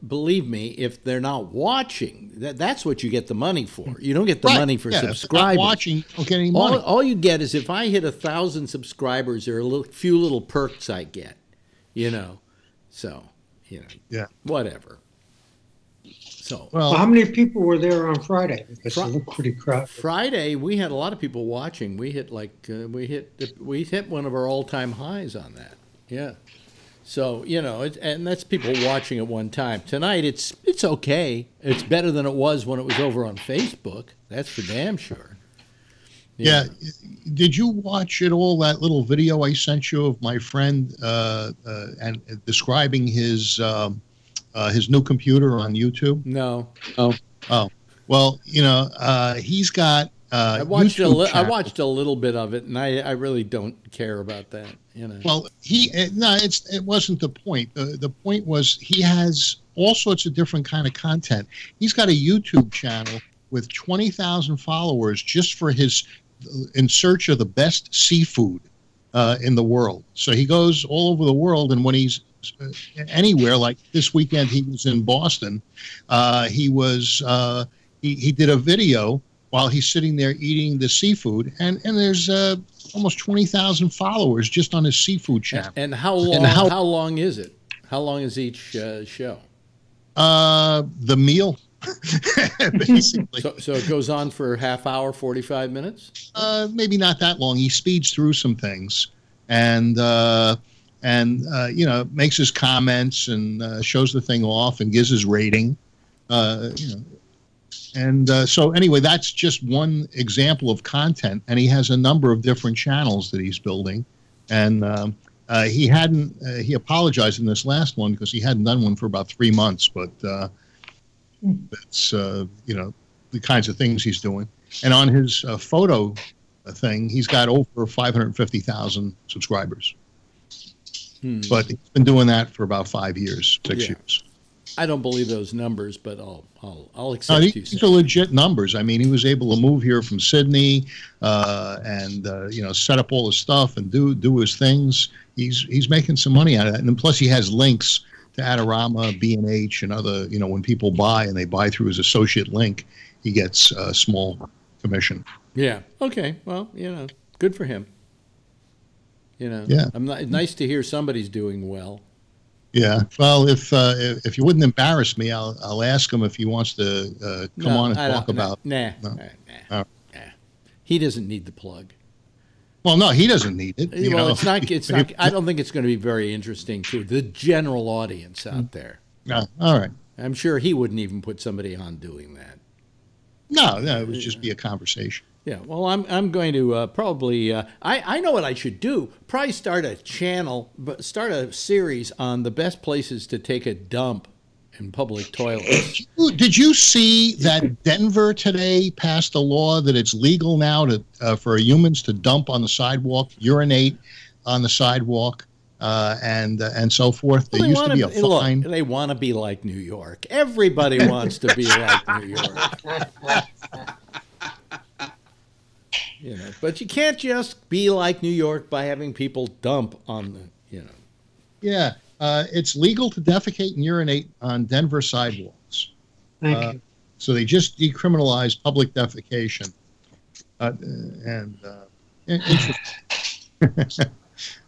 believe me, if they're not watching, that's what you get the money for. You don't get the money for subscribers. If they're not watching, you don't get any money. All you get is if I hit 1,000 subscribers, there are few little perks I get. You know, so whatever. So, well, how many people were there on Friday? Because it looked pretty crowded. Friday, we had a lot of people watching. We hit we hit one of our all-time highs on that. Yeah. So and that's people watching at one time. Tonight, it's okay. It's better than it was when it was over on Facebook. That's for damn sure. Yeah. Did you watch at all that little video I sent you of my friend and describing his new computer on YouTube? No. Oh. Well, he's got I watched YouTube I watched a little bit of it, and I really don't care about that. You know. Well, it wasn't the point. The point was he has all sorts of different kind of content. He's got a YouTube channel with 20,000 followers just for his in search of the best seafood in the world. So he goes all over the world, and when he's anywhere, like this weekend he was in Boston, he did a video while he's sitting there eating the seafood, and there's almost 20,000 followers just on his seafood channel. And how long is it? How long is each show? The meal, basically. So it goes on for half hour, 45 minutes? Maybe not that long. He speeds through some things, and you know, makes his comments and shows the thing off and gives his rating. You know. And so anyway, that's just one example of content, and he has a number of different channels that he's building. And he apologized in this last one because he hadn't done one for about 3 months, but that's you know, the kinds of things he's doing. And on his photo thing, he's got over 550,000 subscribers. But he's been doing that for about 5 years, 6 years. I don't believe those numbers, but I'll accept you. These are legit numbers. I mean, he was able to move here from Sydney and you know, set up all his stuff and do his things. He's making some money out of that, and then plus he has links to Adorama, B&H, and other. You know, when people buy and they buy through his associate link, he gets a small commission. Yeah. Okay. Well, you know, good for him. You know. Yeah. Nice to hear somebody's doing well. Yeah. Well, if you wouldn't embarrass me, I'll ask him if he wants to come on and talk about. Nah. He doesn't need the plug. Well, no, he doesn't need it. Well, it's not. I don't think it's going to be very interesting to the general audience out there. No. All right. I'm sure he wouldn't even put somebody on doing that. No, it would just be a conversation. Yeah, well, I'm going to probably, I know what I should do. Probably start a channel, start a series on the best places to take a dump in public toilets. Did you see that Denver today passed a law that it's legal now for humans to dump on the sidewalk, urinate on the sidewalk, and so forth? There used to be a fine. Look, they want to be like New York. Everybody wants to be like New York. You know, but you can't just be like New York by having people dump on the, you know. Yeah, it's legal to defecate and urinate on Denver sidewalks. Thank you. So they just decriminalized public defecation. Interesting.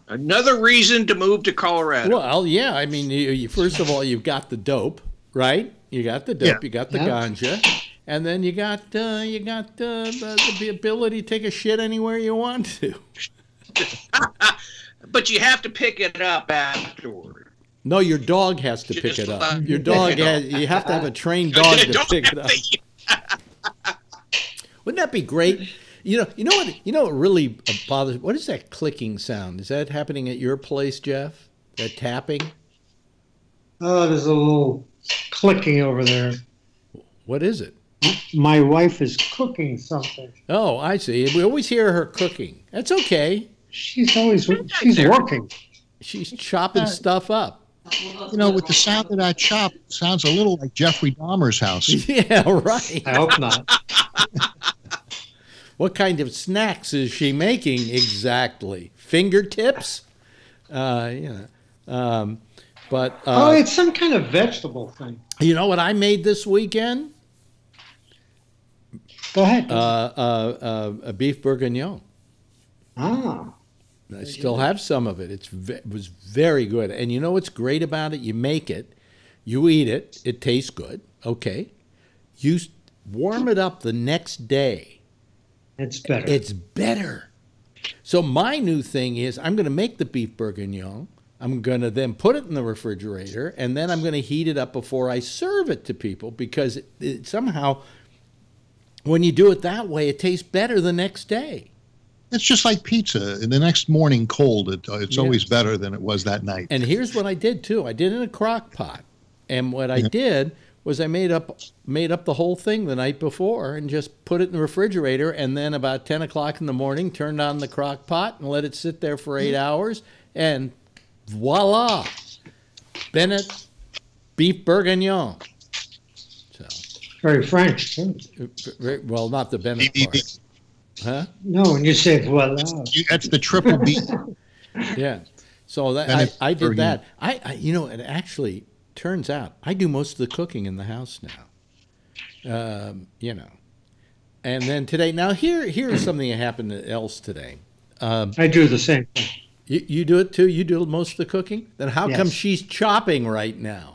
Another reason to move to Colorado. Well, yeah, I mean, first of all, you've got the dope, right? You got the dope, you got the ganja. And then you got the ability to take a shit anywhere you want to. But you have to pick it up afterward. No, your dog has to pick it up. Your dog you have to have a trained dog to pick it up. Wouldn't that be great? You know what really bothers? What is that clicking sound? Is that happening at your place, Jeff? That tapping? Oh, there's a little clicking over there. What is it? My wife is cooking something. Oh, I see. We always hear her cooking. That's okay. She's working. She's chopping stuff up. You know, with the sound of that chop, sounds a little like Jeffrey Dahmer's house. Yeah, right. I hope not. What kind of snacks is she making exactly? Fingertips? But it's some kind of vegetable thing. You know what I made this weekend? Go ahead. A beef bourguignon. Ah. I still have some of it. It was very good. And you know what's great about it? You make it, you eat it, it tastes good. Okay. You warm it up the next day. It's better. It's better. So my new thing is I'm going to make the beef bourguignon. I'm going to then put it in the refrigerator, and then I'm going to heat it up before I serve it to people because it somehow, when you do it that way, it tastes better the next day. It's just like pizza. The next morning cold, it's always better than it was that night. And here's what I did, too. I did it in a crock pot. And what I did was I made up the whole thing the night before and just put it in the refrigerator, and then about 10 o'clock in the morning, turned on the crock pot and let it sit there for 8 hours, and voila, Bennett beef bourguignon. So Very French. well, not the Bennett part, huh? No, when you say voila. That's the triple B. Yeah. So that I did that. I you know, it actually turns out I do most of the cooking in the house now. You know, and then today. Now here's something that happened else today. I do the same thing. You do it too. You do most of the cooking. Then how come she's chopping right now?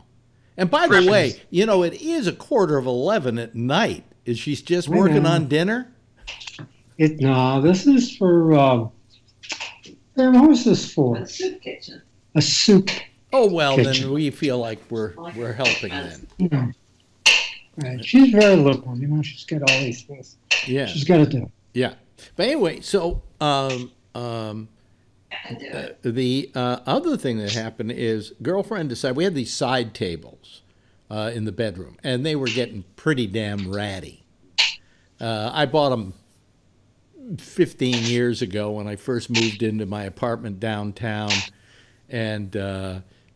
And by the way, you know, it is 11:15 at night. Is she just working on dinner? No, this is for. What was this for? A soup kitchen. A soup. Oh well, kitchen. then we feel like we're helping then. Yeah. Right. She's very liberal. You know, she's got all these things. Yeah. She's got to do it. Yeah. But anyway, so the other thing that happened is girlfriend decided we had these side tables in the bedroom, and they were getting pretty damn ratty. I bought them 15 years ago when I first moved into my apartment downtown, and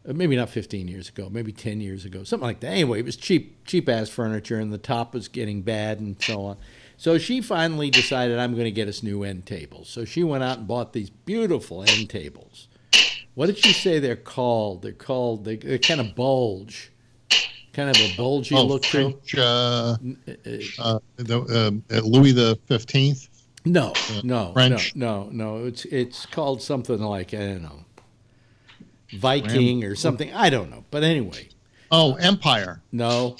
maybe not 15 years ago, maybe 10 years ago, something like that. Anyway, it was cheap ass furniture, and the top was getting bad and so on. So she finally decided I'm going to get us new end tables. So she went out and bought these beautiful end tables. What did she say they're called? They're kind of bulge. Kind of a bulgy look French, to Louis the 15th. No. French. No. It's called something like, I don't know, Viking or something. I don't know. But anyway. Oh, Empire. No.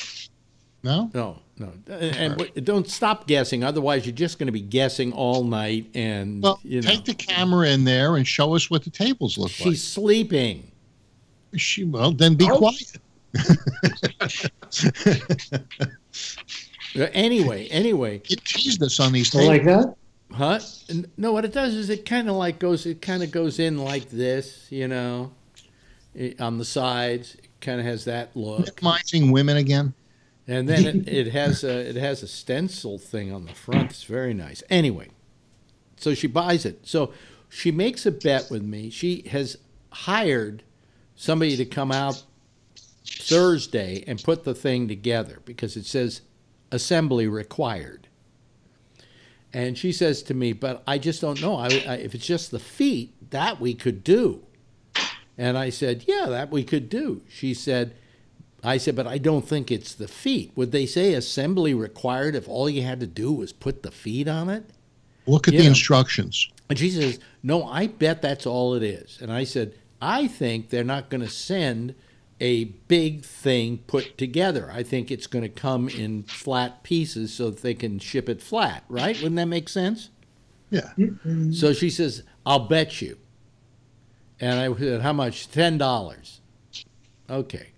And don't stop guessing. Otherwise, you're just going to be guessing all night. And take the camera in there and show us what the tables look like. She's sleeping. Then be quiet. Anyway. You teased us on these tables. Like that? Huh? No, what it does is it kind of goes in like this, you know, on the sides. It kind of has that look. Minimizing women again. And then it has a stencil thing on the front. It's very nice. Anyway, so she buys it. So she makes a bet with me. She has hired somebody to come out Thursday and put the thing together because it says assembly required. And she says to me, but I just don't know. If it's just the feet, that we could do. And I said, yeah, that we could do. I said, but I don't think it's the feet. Would they say assembly required if all you had to do was put the feet on it? Look at the instructions. And she says, no, I bet that's all it is. And I said, I think they're not going to send a big thing put together. I think it's going to come in flat pieces so that they can ship it flat, right? Wouldn't that make sense? Yeah. So she says, I'll bet you. And I said, how much? $10. Okay.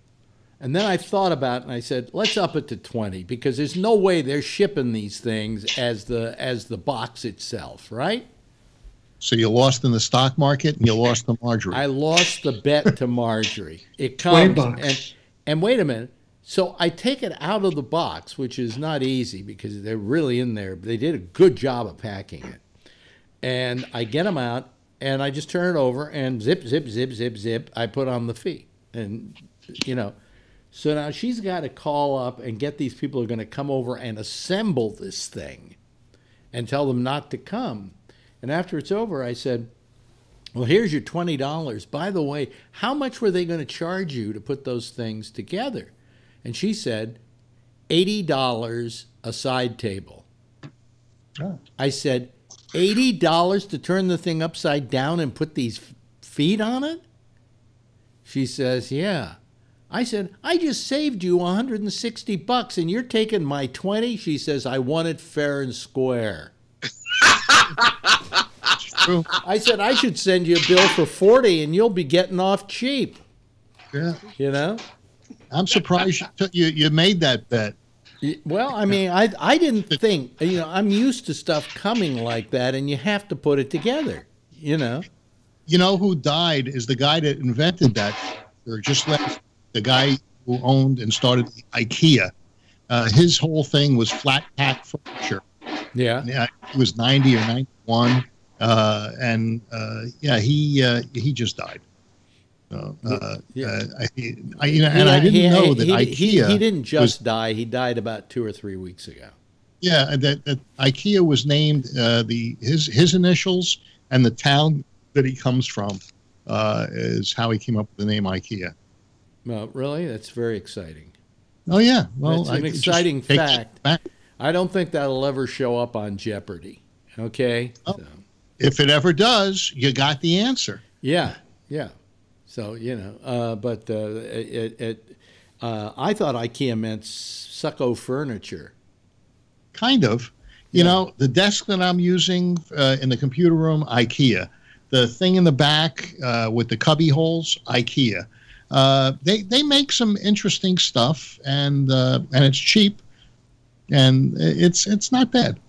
And then I thought about it and I said, let's up it to 20 because there's no way they're shipping these things as the box itself, right? So you lost in the stock market and you lost to Marjorie. I lost the bet to Marjorie. It comes and wait a minute. So I take it out of the box, which is not easy because they're really in there. They did a good job of packing it. And I get them out and I just turn it over and zip, zip, zip, zip, zip. I put on the feet and, you know. So now she's got to call up and get these people who are going to come over and assemble this thing and tell them not to come. And after it's over, I said, well, here's your $20. By the way, how much were they going to charge you to put those things together? And she said, $80 a side table. Oh. I said, $80 to turn the thing upside down and put these feet on it? She says, yeah. I said, I just saved you $160 and you're taking my 20. She says, I want it fair and square. True. I said, I should send you a bill for 40 and you'll be getting off cheap. Yeah. You know? I'm surprised you made that bet. Well, I mean, I didn't think, you know, I'm used to stuff coming like that and you have to put it together, you know? You know who died is the guy that invented that, or just left. The guy who owned and started IKEA. His whole thing was flat pack furniture. Yeah. Yeah, he was 90 or 91, he just died. I didn't know that IKEA. He didn't just die. He died about 2 or 3 weeks ago. Yeah, that IKEA was named his initials and the town that he comes from is how he came up with the name IKEA. Well, really, that's very exciting. Oh yeah, well, it's an exciting fact. I don't think that'll ever show up on Jeopardy. Okay. Oh, so. If it ever does, you got the answer. Yeah. So but I thought IKEA meant Succo Furniture. Kind of. You know, the desk that I'm using in the computer room, IKEA. The thing in the back with the cubby holes, IKEA. They make some interesting stuff, and it's cheap, and it's not bad.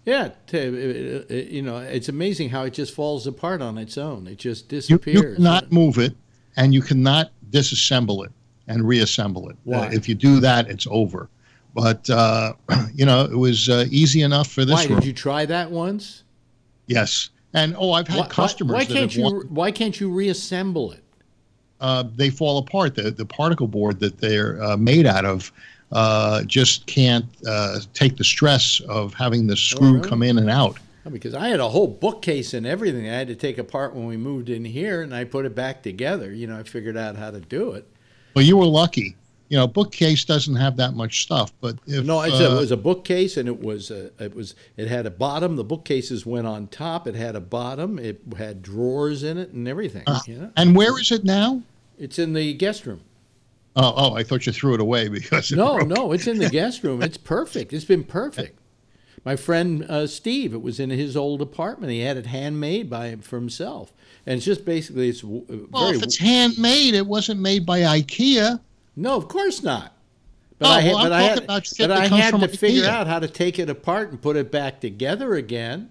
Yeah, it's amazing how it just falls apart on its own. It just disappears. You cannot move it, and you cannot disassemble it and reassemble it. Why? If you do that, it's over. But it was easy enough for this. Why room. Did you try that once? Yes, and I've had customers. Why can't you reassemble it? They fall apart. The particle board that they're made out of just can't take the stress of having the screw come in and out. Because I had a whole bookcase and everything I had to take apart when we moved in here, and I put it back together. I figured out how to do it. Well, you were lucky. Bookcase doesn't have that much stuff, but it was a bookcase, and it had a bottom. The bookcases went on top. It had a bottom. It had drawers in it and everything. And where is it now? It's in the guest room. Oh, I thought you threw it away because no, it's in the guest room. It's perfect. It's been perfect. My friend Steve, it was in his old apartment. He had it handmade for himself, and it's just basically if it's handmade, it wasn't made by IKEA. No, of course not. But I had to figure out how to take it apart and put it back together again.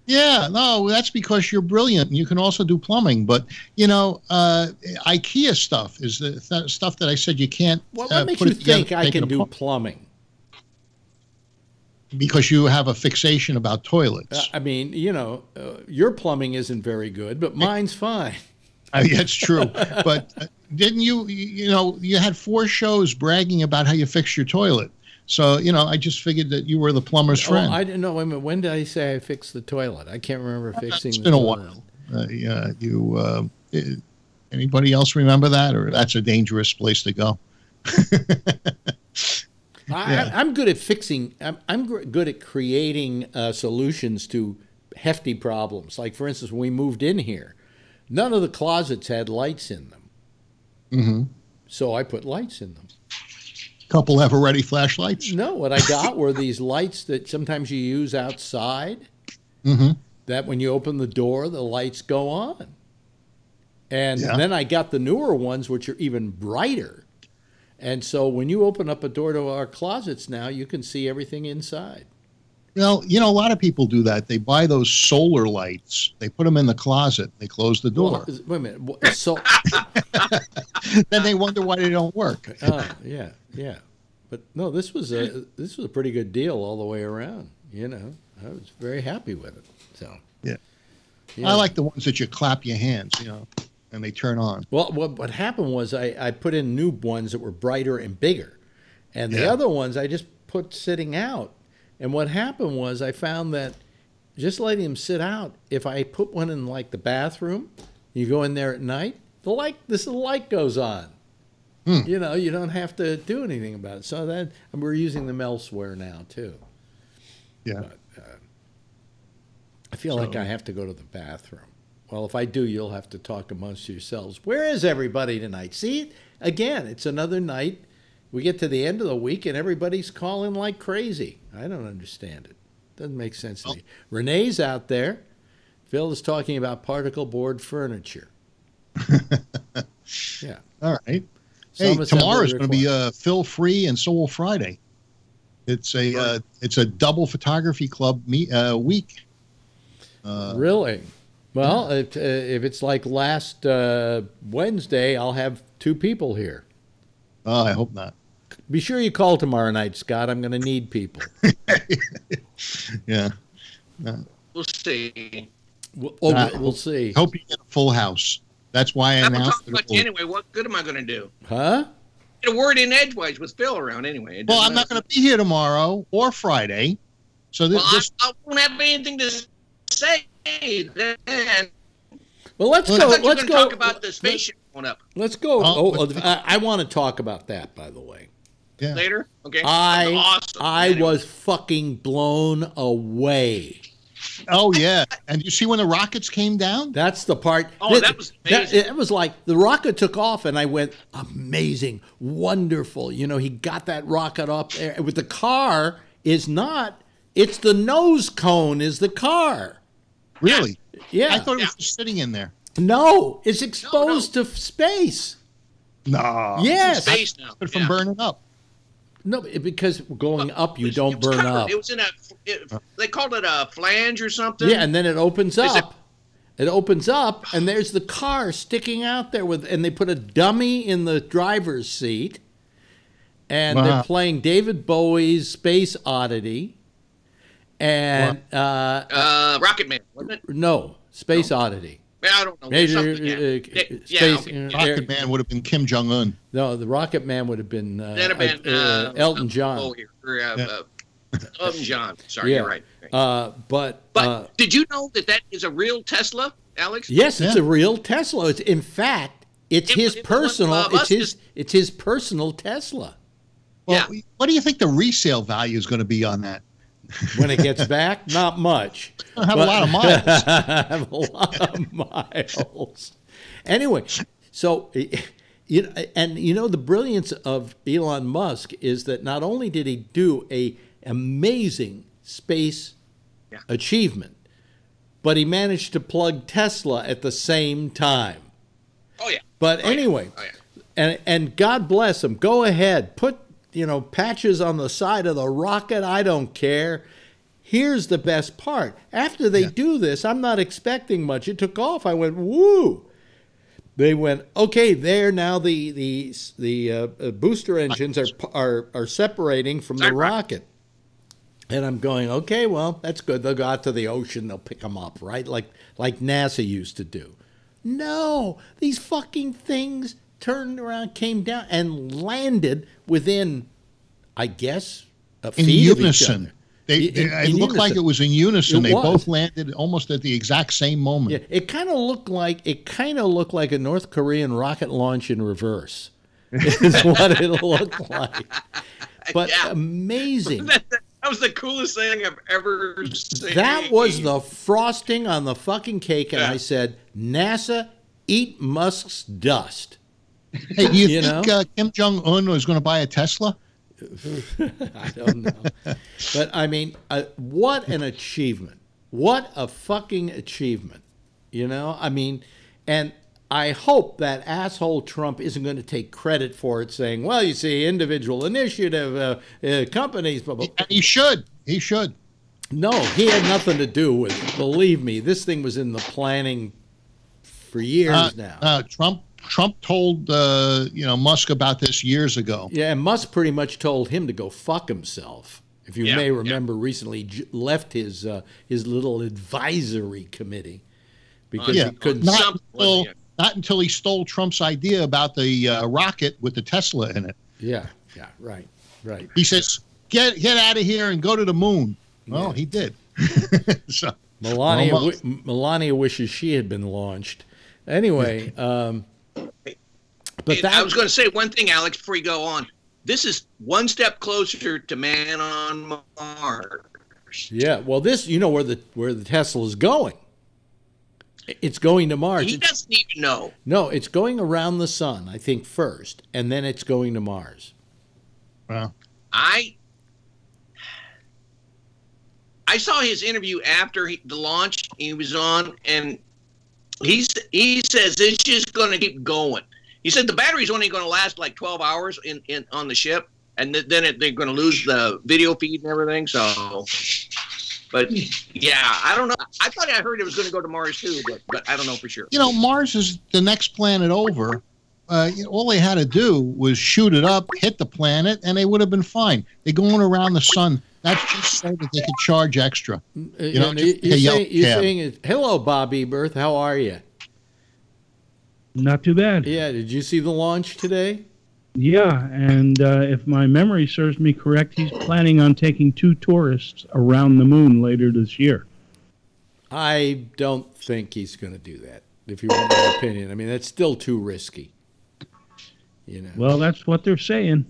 Yeah, no, that's because you're brilliant and you can also do plumbing. But, IKEA stuff is the stuff that I said you can't. Well, what makes you think I can do plumbing? Because you have a fixation about toilets. Your plumbing isn't very good, but mine's fine. That's true. But didn't you had 4 shows bragging about how you fix your toilet. So, I just figured that you were the plumber's friend. I didn't know. Wait a minute. When did I say I fixed the toilet? I can't remember fixing the toilet. It's been a while. Anybody else remember that? Or that's a dangerous place to go? I'm good at fixing. I'm good at creating solutions to hefty problems. Like, for instance, when we moved in here, none of the closets had lights in them. Mm-hmm. So I put lights in them. Couple ever-ready flashlights? No, what I got were these lights that sometimes you use outside. Mm-hmm. That when you open the door, the lights go on. And then I got the newer ones, which are even brighter. And so when you open up a door to our closets now, you can see everything inside. Well, a lot of people do that. They buy those solar lights. They put them in the closet. They close the door. Well, wait a minute. So then they wonder why they don't work. Yeah. But no, this was a pretty good deal all the way around. I was very happy with it. So yeah. I like the ones that you clap your hands, and they turn on. Well, what happened was I put in new ones that were brighter and bigger, and the other ones I just put sitting out. And what happened was I found that just letting them sit out, if I put one in like the bathroom, you go in there at night, the light goes on. You don't have to do anything about it. So then we're using them elsewhere now too. Yeah. But, I feel like I have to go to the bathroom. Well, if I do, you'll have to talk amongst yourselves. Where is everybody tonight? See, again, it's another night. We get to the end of the week and everybody's calling like crazy. I don't understand it. Doesn't make sense to me. Renee's out there. Phil is talking about particle board furniture. Yeah. All right. Hey, tomorrow's going to be Phil Free and Soul Friday. It's a double photography club week. Really? Well, if it's like last Wednesday, I'll have 2 people here. Oh, I hope not. Be sure you call tomorrow night, Scott. I'm going to need people. Yeah. We'll see. We'll see. Hope you get a full house. That's why I I'm announced talking about you anyway. What good am I going to do? Huh? Get a word in edgewise with Phil around anyway. Well, I'm not going to be here tomorrow or Friday. So I won't have anything to say then. Well, let's go. Let's talk about the spaceship going up. Let's go. I want to talk about that, by the way. Yeah. Later? Okay. I was fucking blown away. Oh, yeah. And you see when the rockets came down? That's the part. Oh, that was amazing. It was like the rocket took off, and I went, amazing, wonderful. You know, he got that rocket up there. With the car is not, it's the nose cone is the car. Really? Yeah. I thought it was just sitting in there. No, it's exposed to space. No. Yes. It's space now. But from burning up. No, because going up, you don't burn covered. up. It was in they called it a flange or something. Yeah, and then it opens up. It opens up, and there's the car sticking out there and they put a dummy in the driver's seat, and they're playing David Bowie's Space Oddity, and Rocket Man, wasn't it? No, Space Oddity. I don't know. Rocket Man would have been Kim Jong-un. No, the Rocket Man would have been Elton John. Elton John. Sorry, you're right. But did you know that is a real Tesla, Alex? Yes, it's a real Tesla. It's in fact, it's his personal. It's his personal Tesla. Well, what do you think the resale value is going to be on that? When it gets back, not much. I have a lot of miles. Have a lot of miles. Anyway, so the brilliance of Elon Musk is that not only did he do a amazing space achievement, but he managed to plug Tesla at the same time. Oh yeah. But anyway, and God bless him. Go ahead, put patches on the side of the rocket. I don't care. Here's the best part. After they do this, I'm not expecting much. It took off. I went, woo. They went, okay, there now the booster engines are separating from the rocket. And I'm going, okay, well, that's good. They'll go out to the ocean. They'll pick them up, right? Like NASA used to do. No, these fucking things turned around, came down, and landed within, I guess, a feet of each other. It looked like it was in unison. They both landed almost at the exact same moment. Yeah, it kind of looked like a North Korean rocket launch in reverse. Is what it looked like. But amazing. That was the coolest thing I've ever seen. That was the frosting on the fucking cake, and I said, NASA, eat Musk's dust. Hey, do you think Kim Jong-un was going to buy a Tesla? I don't know. But, I mean, what an achievement. What a fucking achievement. I mean, and I hope that asshole Trump isn't going to take credit for it, saying, well, you see, individual initiative, companies, blah, blah. And he should. He should. No, he had nothing to do with it. Believe me, this thing was in the planning for years now. Trump told Musk about this years ago. Yeah, and Musk pretty much told him to go fuck himself. If you may remember, recently left his little advisory committee because he couldn't. Not until he stole Trump's idea about the rocket with the Tesla in it. Yeah, right. He says, "Get out of here and go to the moon." Well, he did. So Melania wishes she had been launched. Anyway. But I was going to say one thing, Alex, before you go on. This is one step closer to man on Mars. Yeah, well, this where the Tesla is going. It's going to Mars. He doesn't even know. No, it's going around the sun, I think, first, and then it's going to Mars. Well, I saw his interview after the launch he was on, and he says it's just going to keep going. He said the battery's only going to last like 12 hours on the ship, and then they're going to lose the video feed and everything. So, but yeah, I don't know. I thought I heard it was going to go to Mars too, but I don't know for sure. Mars is the next planet over, all they had to do was shoot it up, hit the planet, and they would have been fine. They're going around the sun. That's just so that they could charge extra. You're saying, hello, Bob Eberth. How are you? Not too bad. Yeah, did you see the launch today? Yeah, and if my memory serves me correct, he's planning on taking 2 tourists around the moon later this year. I don't think he's going to do that, if you want my opinion. I mean, that's still too risky. You know. Well, that's what they're saying.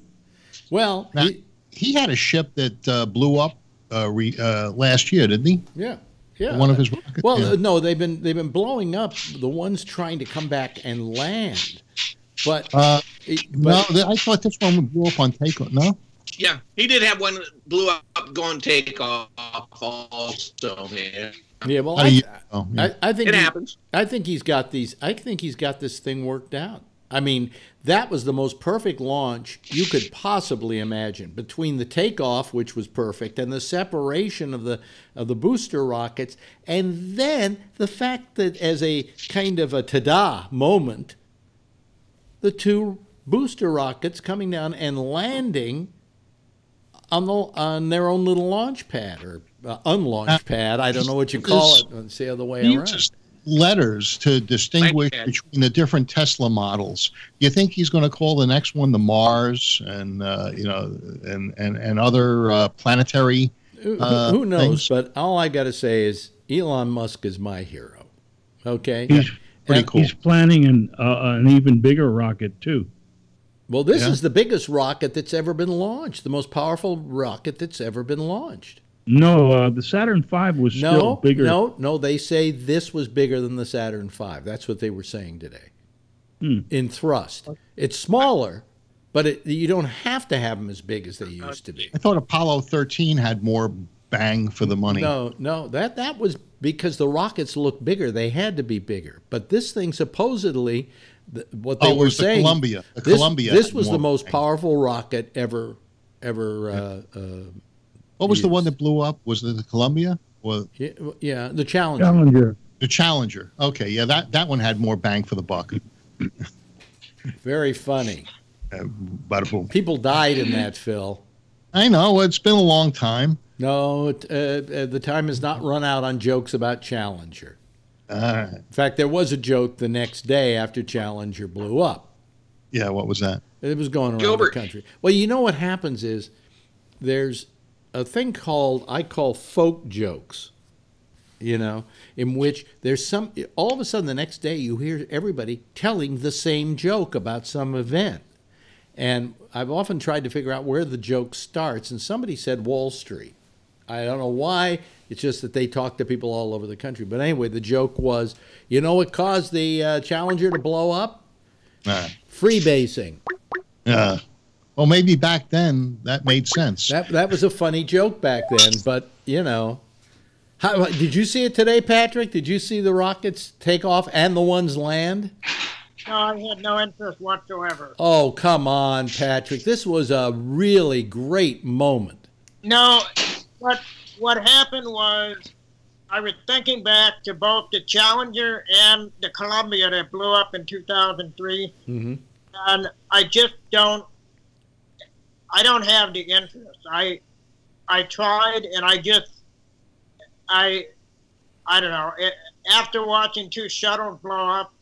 Well, now, he had a ship that blew up last year, didn't he? Yeah. Yeah. One of his rockets. Well, no, they've been blowing up the ones trying to come back and land. But no, I thought this one would blow up on takeoff. No. Yeah, he did have one that blew up going takeoff also. Yeah. Yeah. Well, I think it happens. I think he's got these. I think he's got this thing worked out. I mean, that was the most perfect launch you could possibly imagine, between the takeoff, which was perfect, and the separation of the booster rockets, and then the fact that as a kind of a ta-da moment, the 2 booster rockets coming down and landing on their own little launch pad, or unlaunched pad. I don't know what you call it. It's the other way around. Letters to distinguish between the different Tesla models. You think he's going to call the next one the Mars and and other planetary? Who knows? Things? But all I got to say is Elon Musk is my hero. Okay, he's pretty cool. He's planning an even bigger rocket too. Well, this is the biggest rocket that's ever been launched, the most powerful rocket that's ever been launched. No, the Saturn V was still bigger. No, they say this was bigger than the Saturn V. That's what they were saying today. In thrust. It's smaller, but you don't have to have them as big as they used to be. I thought Apollo 13 had more bang for the money. No, that was because the rockets look bigger. They had to be bigger. But this thing supposedly, what they were saying, this was the most powerful rocket ever. What was the one that blew up? Was it the Columbia? Yeah, the Challenger. The Challenger. Okay, yeah, that one had more bang for the buck. Very funny. Bada boom. People died in that, Phil. I know. It's been a long time. No, the time has not run out on jokes about Challenger. In fact, there was a joke the next day after Challenger blew up. Yeah, what was that? It was going around the country. Well, you know what happens is there's a thing I call folk jokes, in which there's all of a sudden the next day you hear everybody telling the same joke about some event. And I've often tried to figure out where the joke starts, and somebody said Wall Street. I don't know why. It's just that they talk to people all over the country. But anyway, the joke was, you know what caused the Challenger to blow up? Freebasing. Well, maybe back then that made sense. That was a funny joke back then, but did you see it today, Patrick? Did you see the rockets take off and the ones land? No, I had no interest whatsoever. Oh, come on, Patrick. This was a really great moment. No, what happened was I was thinking back to both the Challenger and the Columbia that blew up in 2003, and I just don't have the interest. I tried, and I don't know. After watching 2 shuttles blow up,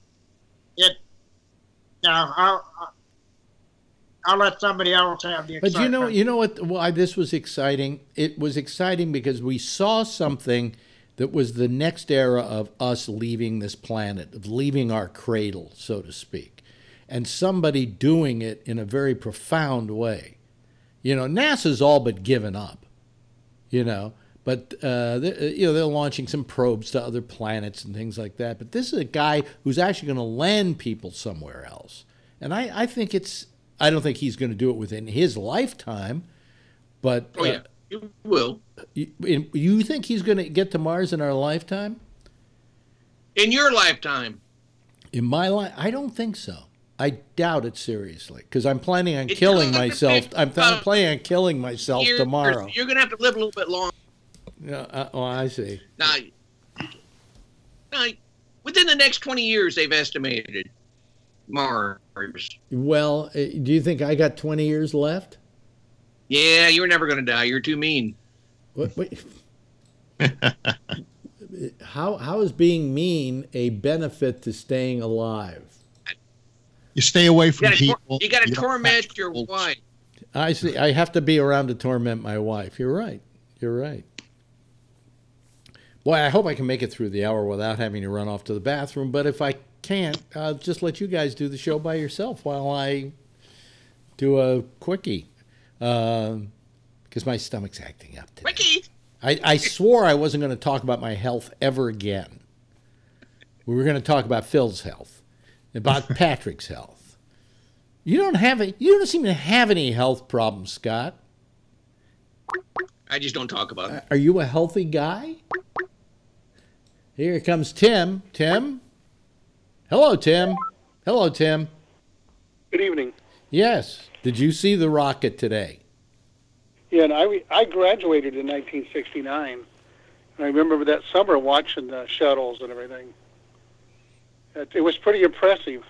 I'll let somebody else have the excitement. But you know what? Why this was exciting? It was exciting because we saw something that was the next era of us leaving this planet, of leaving our cradle, so to speak, and somebody doing it in a very profound way. NASA's all but given up, but they're launching some probes to other planets and things like that. But this is a guy who's actually going to land people somewhere else. And I think I don't think he's going to do it within his lifetime, but... Oh, yeah, he will. You think he's going to get to Mars in our lifetime? In your lifetime? In my life? I don't think so. I doubt it seriously, because I'm planning on killing myself. I'm planning on killing myself tomorrow. You're going to have to live a little bit longer. Yeah, I see. Now, within the next 20 years, they've estimated, Mars. Well, do you think I got 20 years left? Yeah, you're never going to die. You're too mean. What? How is being mean a benefit to staying alive? You stay away from people. You got to torment your wife. I see. I have to be around to torment my wife. You're right. You're right. Boy, I hope I can make it through the hour without having to run off to the bathroom. But if I can't, I'll just let you guys do the show by yourself while I do a quickie. Because my stomach's acting up today. Quickie! I swore I wasn't going to talk about my health ever again. We were going to talk about Phil's health, about Patrick's health. You don't seem to have any health problems, Scott. I just don't talk about it. Are you a healthy guy? Here comes Tim. Tim? Hello, Tim. Hello, Tim. Good evening. Yes. Did you see the rocket today? Yeah, and I graduated in 1969. And I remember that summer watching the shuttles and everything. It was pretty impressive.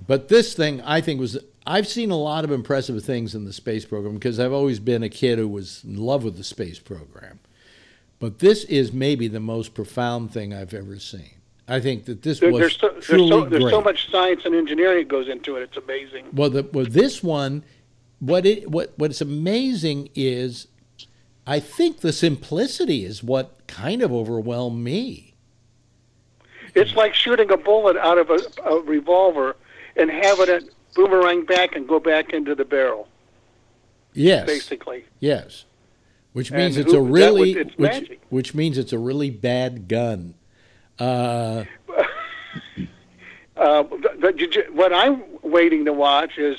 But this thing, I think, I've seen a lot of impressive things in the space program because I've always been a kid who was in love with the space program. But this is maybe the most profound thing I've ever seen. I think that this was truly great. There's so much science and engineering that goes into it. It's amazing. Well, this one, what's amazing is, I think the simplicity is what kind of overwhelmed me. It's like shooting a bullet out of a revolver and having it boomerang back and go back into the barrel. Yes. Basically. Yes. Which means and it's which means it's a really bad gun. What I'm waiting to watch is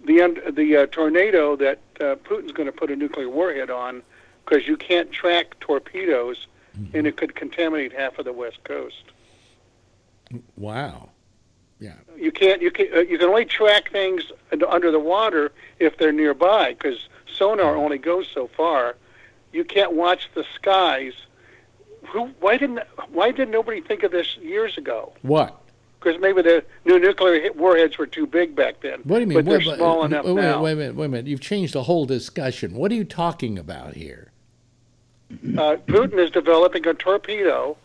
the tornado that Putin's going to put a nuclear warhead on, because you can't track torpedoes, and it could contaminate half of the West Coast. Wow. Yeah. You can only track things under the water if they're nearby, because sonar only goes so far. You can't watch the skies. Why did nobody think of this years ago? What? Because maybe the new nuclear warheads were too big back then. What do you mean? But they're small enough now. Wait a minute. You've changed the whole discussion. What are you talking about here? Putin is developing a torpedo,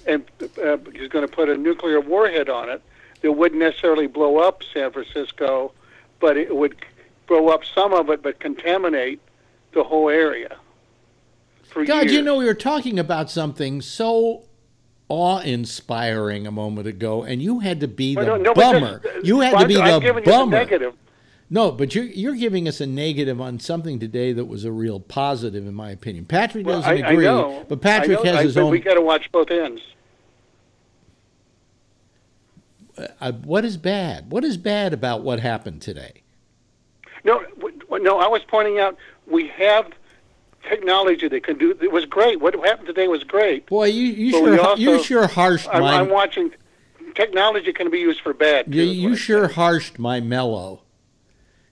and he's going to put a nuclear warhead on it that wouldn't necessarily blow up San Francisco, but it would blow up some of it, but contaminate the whole area. God, you know, we were talking about something so awe-inspiring a moment ago, and you had to be the bummer. You had to be the bummer. Negative. No, but you're giving us a negative on something today that was a real positive, in my opinion. Patrick doesn't agree, I know, but Patrick has his own. We got to watch both ends. What is bad? What is bad about what happened today? No, I was pointing out we have technology that can do. It was great. What happened today was great. Boy, you sure harshed my. I'm watching. Technology can be used for bad. Too, you sure harshed my mellow.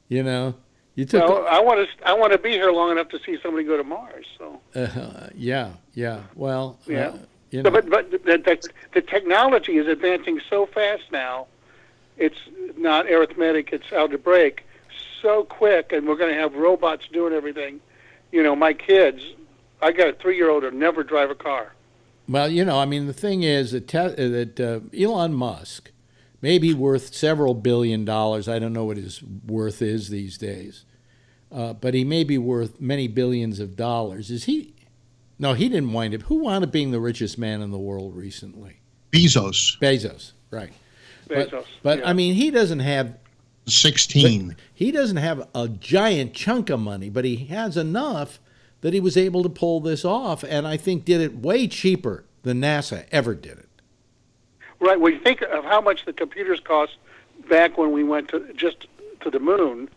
You know, you took. Well, I want to be here long enough to see somebody go to Mars. So. Yeah. Well. Yeah. You know. But the technology is advancing so fast now. It's not arithmetic. It's algebraic. So quick, and we're going to have robots doing everything. You know, my kids, I got a 3-year-old who never drive a car. Well, you know, I mean, the thing is that Elon Musk may be worth several $1 billion. I don't know what his worth is these days. But he may be worth many billions of dollars. Is he? No, he didn't wind up. Who wound up being the richest man in the world recently? Bezos. Bezos, right. Bezos. But yeah. I mean, he doesn't have 16. He doesn't have a giant chunk of money, but he has enough that he was able to pull this off, and I think did it way cheaper than NASA ever did it. Right. When you think of how much the computers cost back when we went to the moon,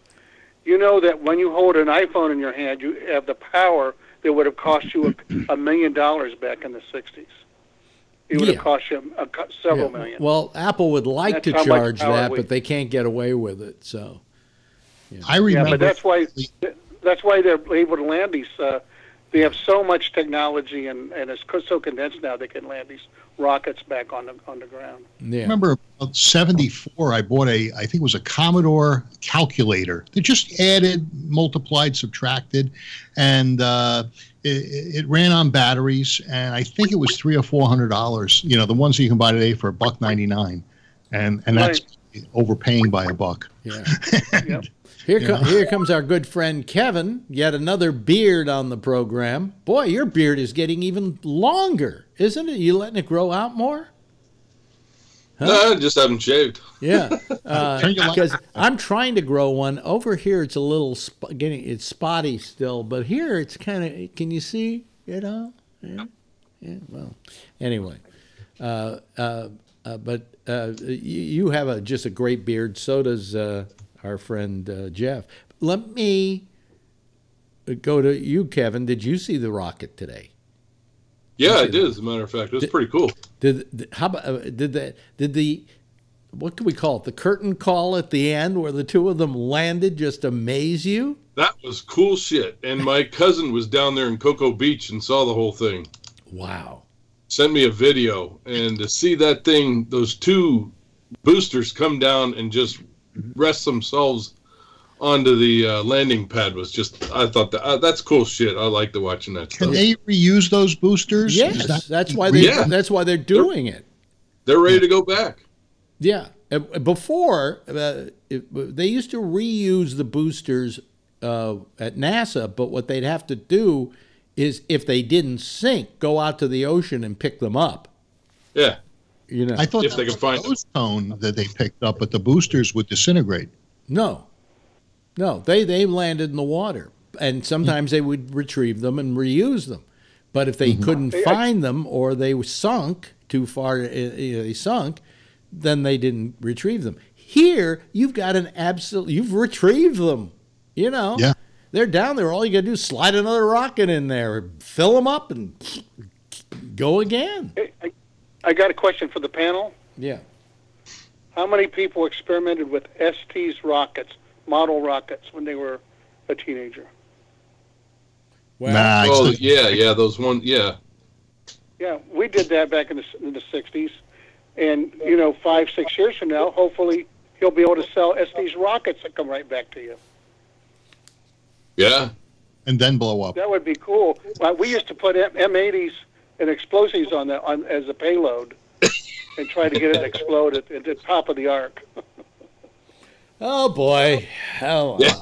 you know that when you hold an iPhone in your hand, you have the power that would have cost you $1 million back in the 60s. It would have cost you several million. Well, Apple would like to charge that, but they can't get away with it. So, I remember. Yeah, but that's why they're able to land these They have so much technology, and it's so condensed now they can land these rockets back on the ground. I remember about 74, I bought I think it was a Commodore calculator that just added, multiplied, subtracted, and it ran on batteries, and I think it was $300 or $400. You know, the ones that you can buy today for $1.99, and that's overpaying by $1. Yeah. Yep. Here comes our good friend Kevin. Yet another beard on the program. Boy, your beard is getting even longer, isn't it? You letting it grow out more? Huh? No, I just haven't shaved. Yeah, because I'm trying to grow one. Over here, it's a little it's spotty still, but here it's kind of. Can you see? You know? Yeah. Well, anyway, but you have just a great beard. So does our friend Jeff. Let me go to you, Kevin. Did you see the rocket today? Yeah, I did. As a matter of fact, it was pretty cool. Did the what can we call it? The curtain call at the end, where the two of them landed, just amaze you? That was cool shit. And my cousin was down there in Cocoa Beach and saw the whole thing. Wow. Sent me a video, and to see that thing, those two boosters come down and just rest themselves onto the landing pad was just, I thought that's cool shit. I like watching that stuff. Can they reuse those boosters? Yes, that's why they're doing it. They're ready to go back. Yeah. Before, they used to reuse the boosters at NASA, but what they'd have to do is, if they didn't sink, go out to the ocean and pick them up. Yeah. You know, I thought if they could find the tone that they picked up, but the boosters would disintegrate. No, they landed in the water, and sometimes they would retrieve them and reuse them. But if they couldn't find them, or they sunk too far, they sunk, then they didn't retrieve them. Here, you've got you've retrieved them. You know, they're down there. All you got to do is slide another rocket in there, fill them up, and go again. I got a question for the panel. Yeah. How many people experimented with ST's rockets, model rockets, when they were a teenager? Well, those ones, yeah. Yeah, we did that back in the 60s. And, 5-6 years from now, hopefully he'll be able to sell ST's rockets that come right back to you. Yeah. And then blow up. That would be cool. We used to put M80s and explosives on as a payload and try to get it to explode at the top of the arc. Oh, boy. Oh, yeah.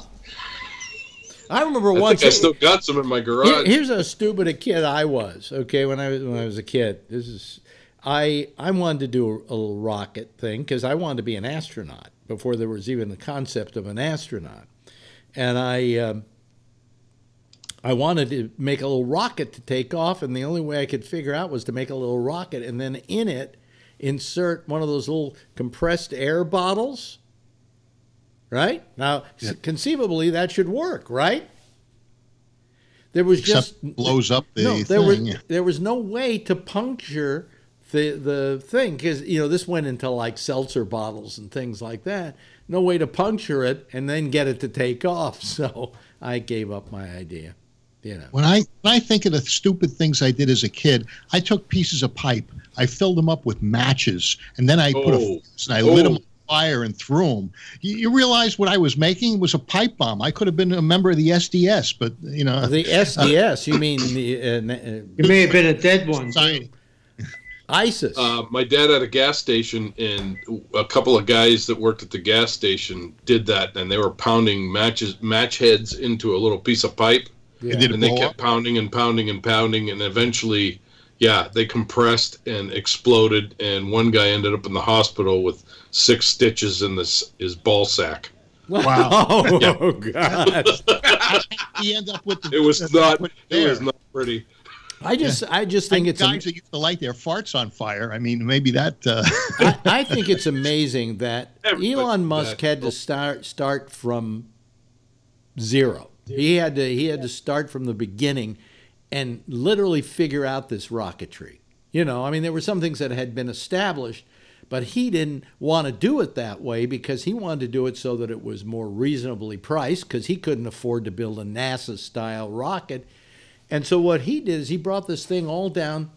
I remember I once. Think I still got some in my garage. Here's how stupid a kid I was. Okay, when I was a kid, I wanted to do a little rocket thing because I wanted to be an astronaut before there was even the concept of an astronaut, and I wanted to make a little rocket to take off, and the only way I could figure out was to make a little rocket and then in it insert one of those little compressed air bottles. Right? Now, conceivably, that should work, right? There was Except blows up the thing. There was no way to puncture the thing because, this went into like seltzer bottles and things like that. No way to puncture it and then get it to take off. So I gave up my idea. When I think of the stupid things I did as a kid, I took pieces of pipe, I filled them up with matches, and then I put a fuse and I lit them on fire and threw them. You realize what I was making was a pipe bomb. I could have been a member of the SDS, but the SDS. You mean you may have been a dead one. ISIS. My dad had a gas station, and a couple of guys that worked at the gas station did that, and they were pounding match heads into a little piece of pipe. Yeah. And they kept pounding and pounding and pounding, and eventually, they compressed and exploded, and one guy ended up in the hospital with 6 stitches in his ball sack. Wow! Oh God! He ended up with it was not pretty. I just think it's guys that used to light their farts on fire. I mean, maybe that. I think it's amazing that Elon Musk had to start from zero. He had to start from the beginning and literally figure out this rocketry. There were some things that had been established, but he didn't want to do it that way because he wanted to do it so that it was more reasonably priced because he couldn't afford to build a NASA-style rocket. And so what he did is he brought this thing all down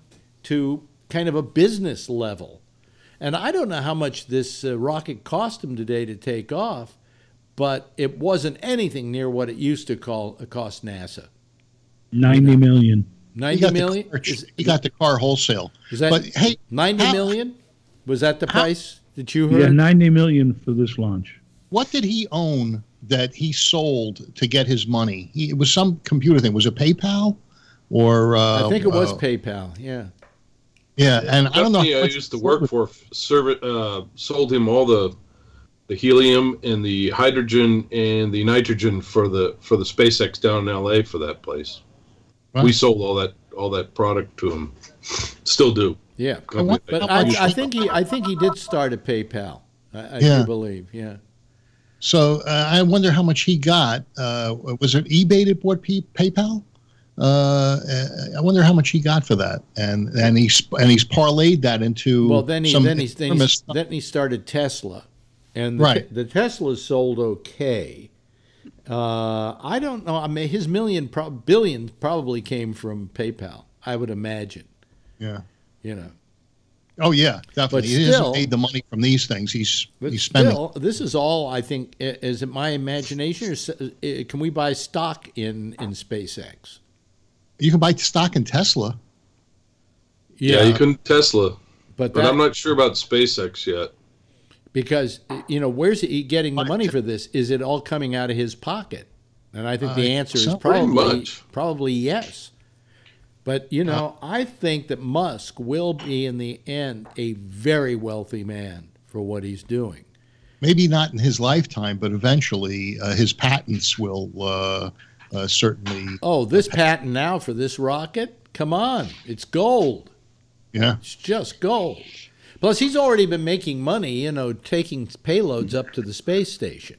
to kind of a business level. And I don't know how much this rocket cost him today to take off, but it wasn't anything near what it used to cost NASA. 90 million. 90 million? He got the car wholesale. Is that but, hey, 90 million? Was that the price that you heard? Yeah, 90 million for this launch. What did he own that he sold to get his money? It was some computer thing. Was it PayPal? Or I think it was PayPal, yeah. Yeah, and I don't know. I used to work for sold him all the helium and the hydrogen and the nitrogen for the SpaceX down in LA for that place. Right. We sold all that product to him. Still do. Yeah, but I think he did start at PayPal. I do believe, yeah. So I wonder how much he got. Was it eBay that bought PayPal? I wonder how much he got for that, and he's parlayed that into then he started Tesla, and the Tesla sold okay. I don't know. I mean, his billion probably came from PayPal. I would imagine. Yeah. You know. Oh yeah, definitely. He hasn't made the money from these things. He's spending. Still, this is all. I think is it my imagination, or can we buy stock in SpaceX? You can buy stock in Tesla. Yeah, you can Tesla, but I'm not sure about SpaceX yet. Because where's he getting the money for this? Is it all coming out of his pocket? And I think the answer is probably yes. But I think that Musk will be in the end a very wealthy man for what he's doing. Maybe not in his lifetime, but eventually his patents will. Certainly. Oh, this patent now for this rocket? Come on. It's gold. Yeah. It's just gold. Plus, he's already been making money, taking payloads up to the space station.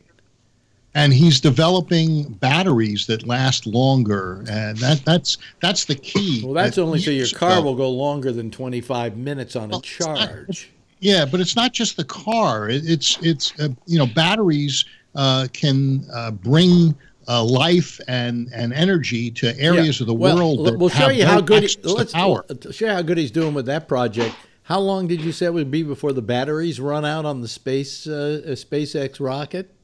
And he's developing batteries that last longer. And that's the key. Well, that's only so your car will go longer than 25 minutes on a charge. Yeah, but it's not just the car. It's batteries can bring life and energy to areas of the world that we'll show have you how good power. Show you how good he's doing with that project. How long did you say it would be before the batteries run out on the SpaceX rocket?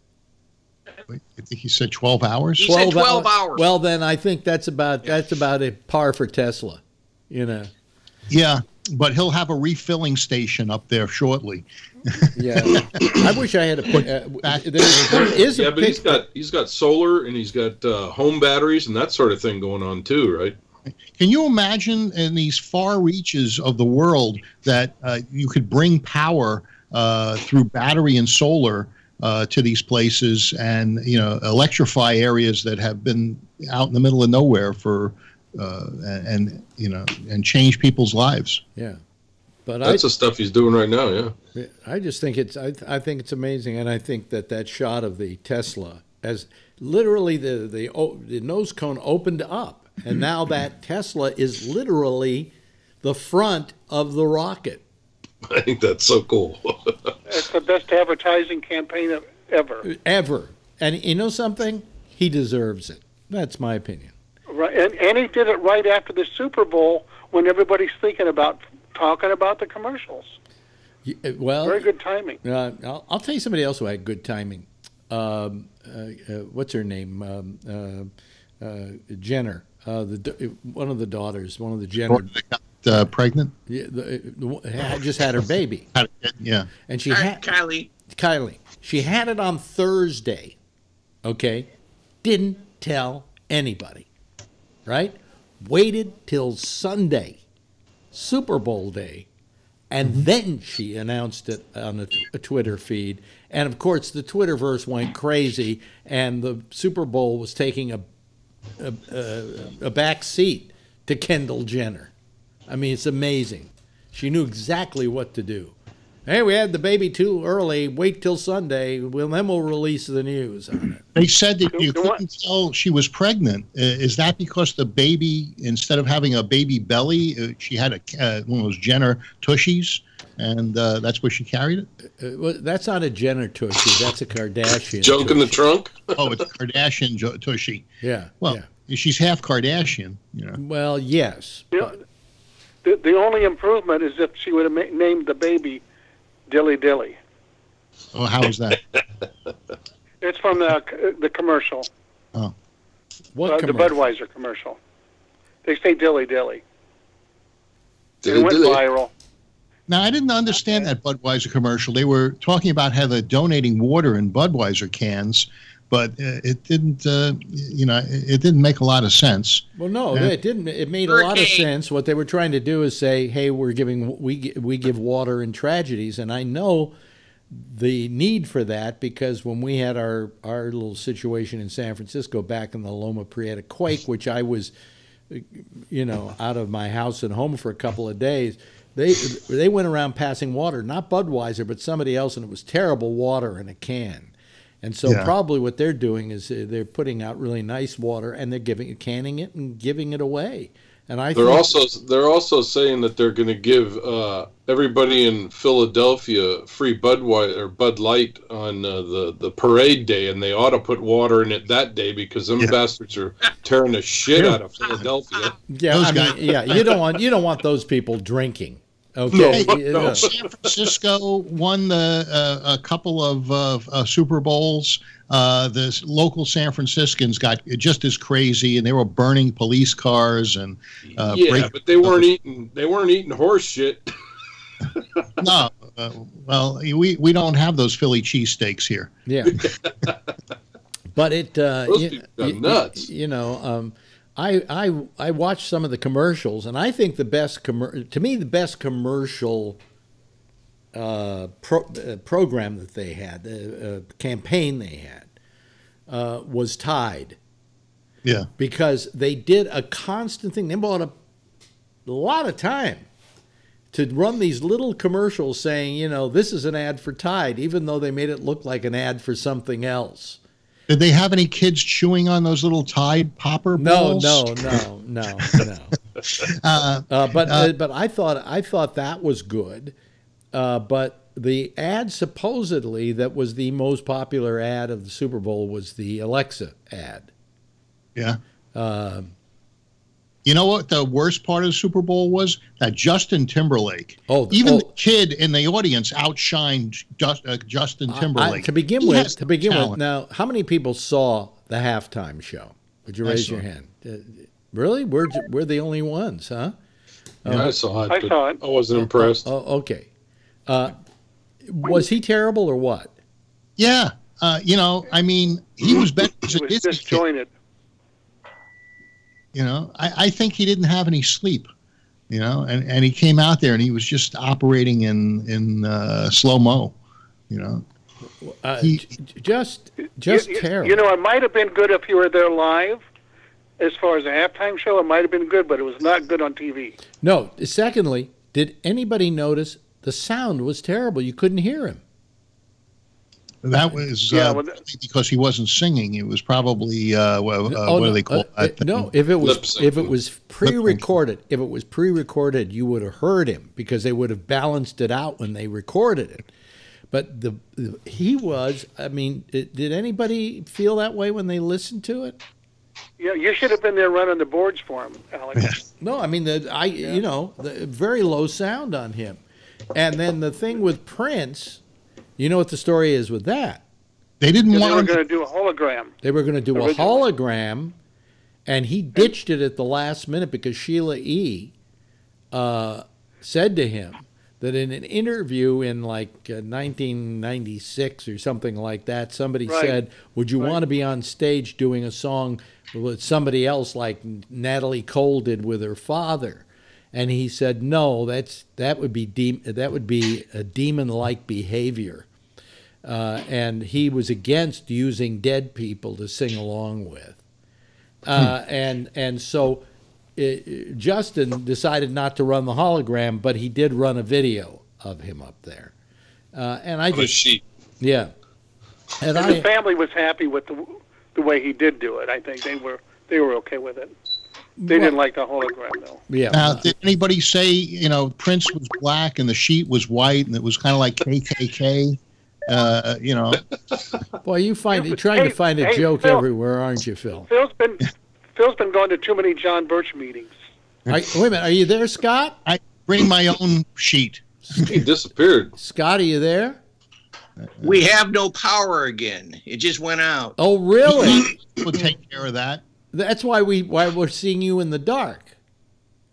I think he said 12 hours. He said 12 hours. Well, then I think that's about a par for Tesla. Yeah, but he'll have a refilling station up there shortly. Yeah, I wish I had but he's got solar and he's got home batteries and that sort of thing going on too, right? Can you imagine in these far reaches of the world that you could bring power through battery and solar to these places and electrify areas that have been out in the middle of nowhere for and change people's lives? Yeah. But that's the stuff he's doing right now, yeah. I just think I think it's amazing, and I think that shot of the Tesla, as literally the nose cone opened up, and now that Tesla is literally the front of the rocket. I think that's so cool. It's the best advertising campaign ever. Ever, and you know something? He deserves it. That's my opinion. Right, and he did it right after the Super Bowl when everybody's talking about the commercials. Well, very good timing. I'll tell you somebody else who had good timing. What's her name? Jenner. One of the daughters. One of the Jenner. Got pregnant. Yeah, just had her baby. Yeah, and she had Kylie. She had it on Thursday. Okay, didn't tell anybody. Right? Waited till Sunday. Super Bowl day, and then she announced it on a Twitter feed, and of course the Twitterverse went crazy, and the Super Bowl was taking a back seat to Kendall Jenner. I mean, it's amazing. She knew exactly what to do. Hey, we had the baby too early. Wait till Sunday. Then we'll release the news on it. They said that you couldn't tell she was pregnant. Is that because the baby, instead of having a baby belly, she had one of those Jenner tushies, and that's where she carried it? Well, that's not a Jenner tushy. That's a Kardashian. Junk in the trunk? Oh, it's a Kardashian tushy. Yeah. Well, yeah. she's half Kardashian, you know. Well, yes. The only improvement is if she would have named the baby Dilly Dilly. Oh, how is that? It's from the commercial. Oh. What the commercial? Budweiser commercial. They say Dilly Dilly. Dilly It went Dilly. viral. Now, I didn't understand that Budweiser commercial. They were talking about how they're donating water in Budweiser cans, but it didn't, it didn't make a lot of sense. Well, no, it didn't. It made a lot of sense. What they were trying to do is say, "Hey, we give water in tragedies," and I know the need for that because when we had our little situation in San Francisco back in the Loma Prieta quake, which I was, out of my house and home for a couple of days. They went around passing water, not Budweiser, but somebody else, and it was terrible water in a can. And so probably what they're doing is they're putting out really nice water, and they're canning it and giving it away. And they're also saying that they're going to give everybody in Philadelphia free Budweiser or Bud Light on the parade day, and they ought to put water in it that day because them bastards are tearing the shit out of Philadelphia. Yeah, you don't want those people drinking. Okay, no. San Francisco won a couple of Super Bowls. The local San Franciscans got just as crazy, and they were burning police cars and but they weren't eating horse shit. No, well, we don't have those Philly cheesesteaks here. Yeah, but those people are nuts. I watched some of the commercials, and I think the best commercial program that they had, the campaign they had, was Tide. Yeah, because they did a constant thing. They bought a lot of time to run these little commercials saying, this is an ad for Tide, even though they made it look like an ad for something else. Did they have any kids chewing on those little Tide popper balls? No. But I thought that was good. But the ad supposedly that was the most popular ad of the Super Bowl was the Alexa ad. Yeah. You know what the worst part of the Super Bowl was? That Justin Timberlake. Even the kid in the audience outshined Justin Timberlake. To begin with, now, how many people saw the halftime show? Would you raise your hand? Really? We're the only ones, huh? Yeah, I saw it. I wasn't impressed. Okay. Was he terrible or what? Yeah. He was better as a Disney disjointed. Kid. I think he didn't have any sleep, and he came out there and he was just operating in slow-mo, Just terrible. It might have been good if you were there live. As far as a halftime show, it might have been good, but it was not good on TV. No. Secondly, did anybody notice the sound was terrible? You couldn't hear him. That was because he wasn't singing. It was probably what do they call that? No, if it was pre-recorded, you would have heard him because they would have balanced it out when they recorded it. But he was. I mean, did anybody feel that way when they listened to it? Yeah, you should have been there running the boards for him, Alex. No, I mean the very low sound on him, and then the thing with Prince. You know what the story is with that? They didn't want. They were going to do a hologram. They were going to do a hologram, and he ditched it at the last minute because Sheila E. Said to him that in an interview in like 1996 or something like that, somebody said, "Would you want to be on stage doing a song with somebody else like Natalie Cole did with her father?" And he said, "No, that would be a demon-like behavior," and he was against using dead people to sing along with, and so Justin decided not to run the hologram, but he did run a video of him up there, and I just yeah, and the family was happy with the way he did do it. I think they were okay with it. They didn't like the hologram, though. Yeah. Now, did anybody say, Prince was black and the sheet was white and it was kind of like KKK? Boy, you're trying to find a joke Phil, everywhere, aren't you, Phil? Phil's Phil's been going to too many John Birch meetings. Wait a minute, are you there, Scott? I bring my own sheet. He disappeared. Scott, are you there? We have no power again. It just went out. Oh, really? We'll take care of that. That's why we're seeing you in the dark.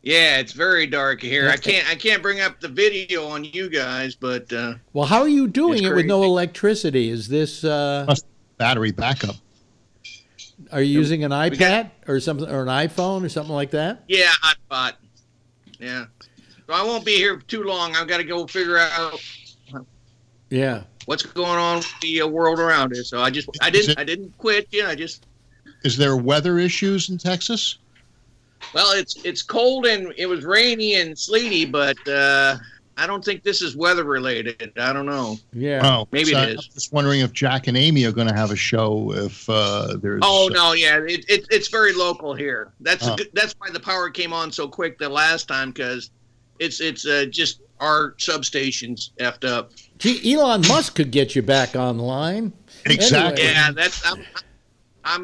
Yeah, it's very dark here. I can't bring up the video on you guys, but well, how are you doing it with no electricity? Is this battery backup? Are you using an iPad or something, or an iPhone or something like that? Yeah, hotspot. Yeah. So I won't be here too long. I've got to go figure out what's going on with the world around us. So I didn't quit. Yeah, I just. Is there weather issues in Texas? Well, it's cold and it was rainy and sleety, but I don't think this is weather related. I don't know. Yeah. Oh, maybe it is. I'm just wondering if Jack and Amy are going to have a show. If there's. Oh no, yeah, it's very local here. That's why the power came on so quick the last time, because it's just our substations effed up. Gee, Elon Musk could get you back online. Exactly. Anyway. Yeah, I'm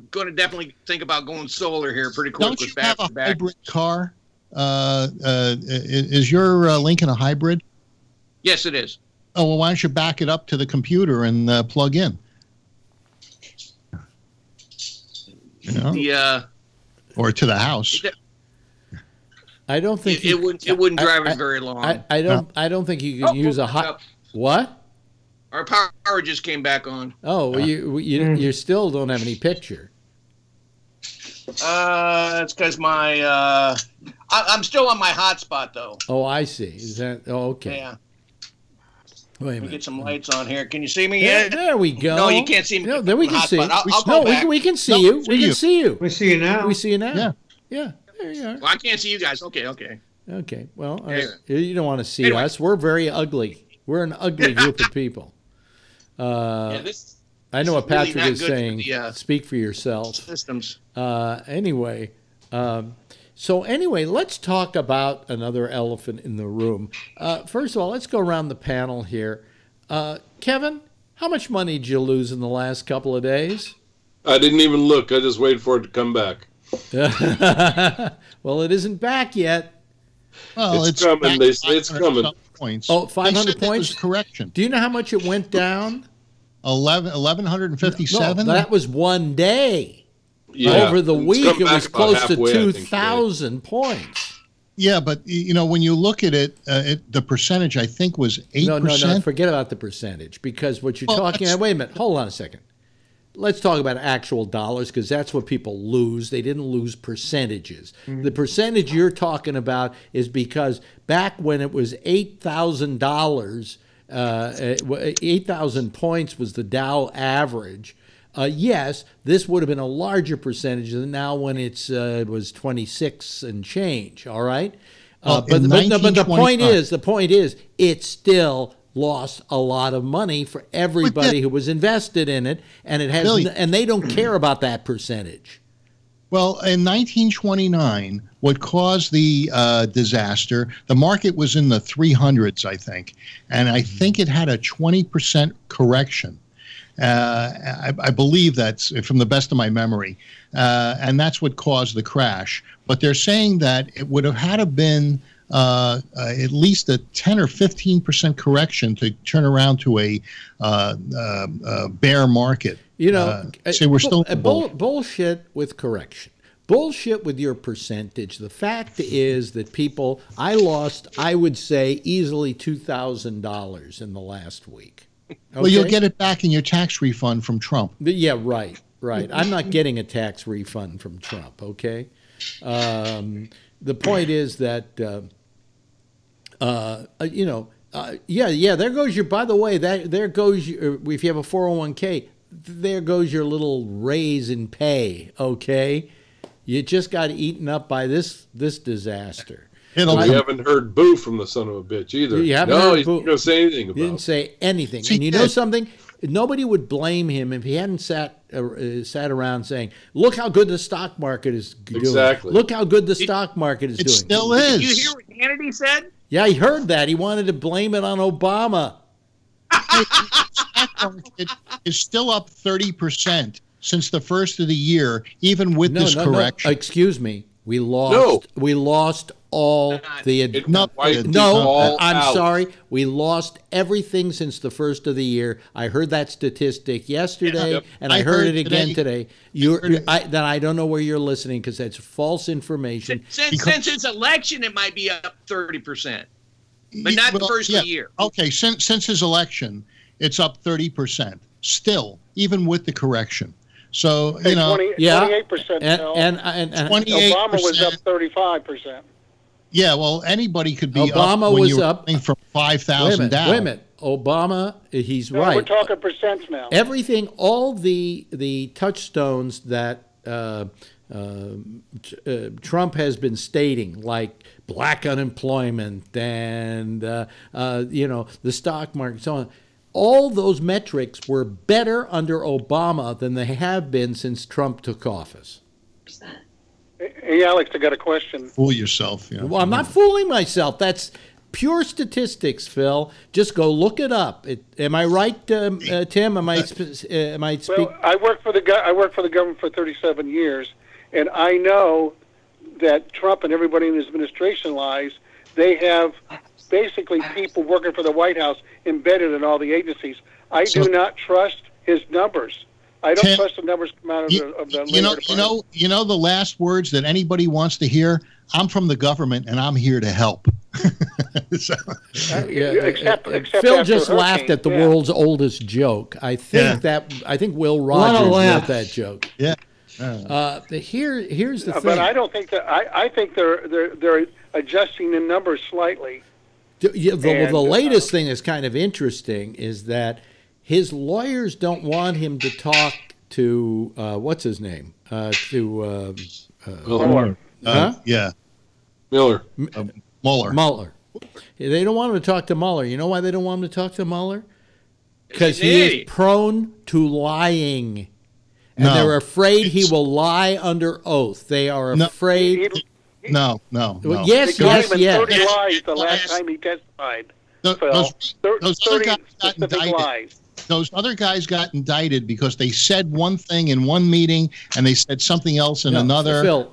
going to definitely think about going solar here pretty quick. Don't you have a hybrid car? Is your Lincoln a hybrid? Yes, it is. Oh, well, why don't you back it up to the computer and plug in? You know? Or to the house. I don't think it wouldn't drive it very long. I don't think you can use a hot. What? Our power just came back on. Oh, well, you still don't have any picture. It's because my I'm still on my hotspot though. Oh, I see. Is that okay? Yeah. Wait a Let me minute. get some lights on here. Can you see me yet? There we go. No, you can't see me. No, there we can see. I'll go back. We can see you. We can see you. We see you now. We see you now. Yeah. Yeah. There you are. Well, I can't see you guys. Okay. Okay. Well, Yeah. you don't want to see Anyway. us. We're very ugly. We're an ugly group of people. This I know what really Patrick not is good for saying. the, Speak for yourself. systems. Anyway, let's talk about another elephant in the room. First of all, let's go around the panel here. Kevin, how much money did you lose in the last couple of days? I didn't even look. I just waited for it to come back. Well, it isn't back yet. Well, it's coming. They say it's coming. Points. Oh, 500 points? Correction. Do you know how much it went down? 1,157? No, that was one day. Yeah. Over the It's week, come it was back about close to halfway, I think, 2,000 points. Yeah, but when you look at it, the percentage I think was 8%. No, forget about the percentage, because what you're talking about. Wait a minute, hold on a second. Let's talk about actual dollars, because that's what people lose. They didn't lose percentages. The percentage you're talking about is because back when it was $8,000, 8,000 points was the Dow average. Yes, this would have been a larger percentage than now when it was 26 and change. All right, but the point is, it still lost a lot of money for everybody who was invested in it, and it has, and they don't care about that percentage. Well, in 1929, what caused the disaster, the market was in the 300s, I think, and I think it had a 20% correction. I believe that's from the best of my memory, and that's what caused the crash. But they're saying that it would have had to been at least a 10 or 15% correction to turn around to a bear market. So we're still bullshit with correction. Bullshit with your percentage. The fact is that I lost, I would say, easily $2,000 in the last week. Okay? Well, you'll get it back in your tax refund from Trump. Yeah, right. I'm not getting a tax refund from Trump, okay? The point is that, there goes your, by the way, there goes your, if you have a 401k, there goes your little raise in pay, okay? You just got eaten up by this disaster. We haven't heard boo from the son of a bitch either. You haven't heard he's boo. not going to say anything about it. He didn't say anything. And you know something? Nobody would blame him if he hadn't sat around saying, look how good the stock market is doing. Exactly. Look how good the stock market is doing. It still is. Did you hear what Hannity said? Yeah, he heard that. He wanted to blame it on Obama. The stock market is still up 30%. since the first of the year, even with this correction. No. Excuse me. We lost. We lost all the. I'm sorry. We lost everything since the first of the year. I heard that statistic yesterday, and I heard it again today. I don't know where you're listening because that's false information. Since its election, it might be up 30%, but not the first of the year. Okay, since his election, it's up 30%. Still, even with the correction. So, 28%. And 28%. Obama was up 35%. Yeah, well, anybody could be Obama up when was you're up from 5,000 down. Wait a minute. Obama, he's right. We're talking percents now. Everything, all the touchstones that Trump has been stating, like black unemployment and the stock market, so on. All those metrics were better under Obama than they have been since Trump took office. Hey, Alex, I got a question. Fool yourself. Yeah. Well, I'm not fooling myself. That's pure statistics, Phil. Just go look it up. Am I right, Tim? Am I speak? Well, I worked for the government for 37 years, and I know that Trump and everybody in his administration lies. They have basically people working for the White House embedded in all the agencies. I do not trust his numbers. I don't trust the numbers come out of the labor department. You know the last words that anybody wants to hear? I'm from the government and I'm here to help. Except Phil just laughed at the world's oldest joke. I think Will Rogers wrote that joke. Yeah. Here's the thing. But I don't think that. I think they're adjusting the numbers slightly. The latest thing that's kind of interesting is that his lawyers don't want him to talk to what's his name? Mueller. Mueller. They don't want him to talk to Mueller. You know why they don't want him to talk to Mueller? Because he is prone to lying. And they're afraid he will lie under oath. They are afraid. No. Yes. 30 lies the last time he testified. Those other guys got indicted because they said one thing in one meeting and they said something else in another. Phil,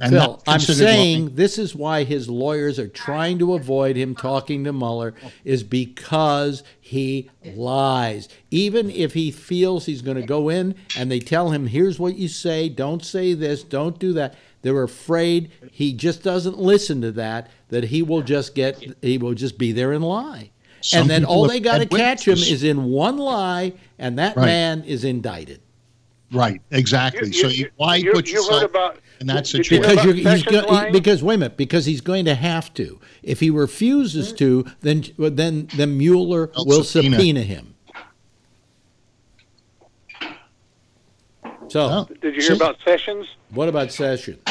I'm saying this is why his lawyers are trying to avoid him talking to Mueller, is because he lies. Even if he feels he's going to go in and they tell him, here's what you say, don't say this, don't do that. They're afraid he just doesn't listen to that he will just be there and lie. And then all they got to catch him is in one lie, and that man is indicted. Right, exactly. So why put yourself in that situation? Because he's going to have to. If he refuses to, then Mueller will subpoena him. So, did you hear about Sessions? What about Sessions?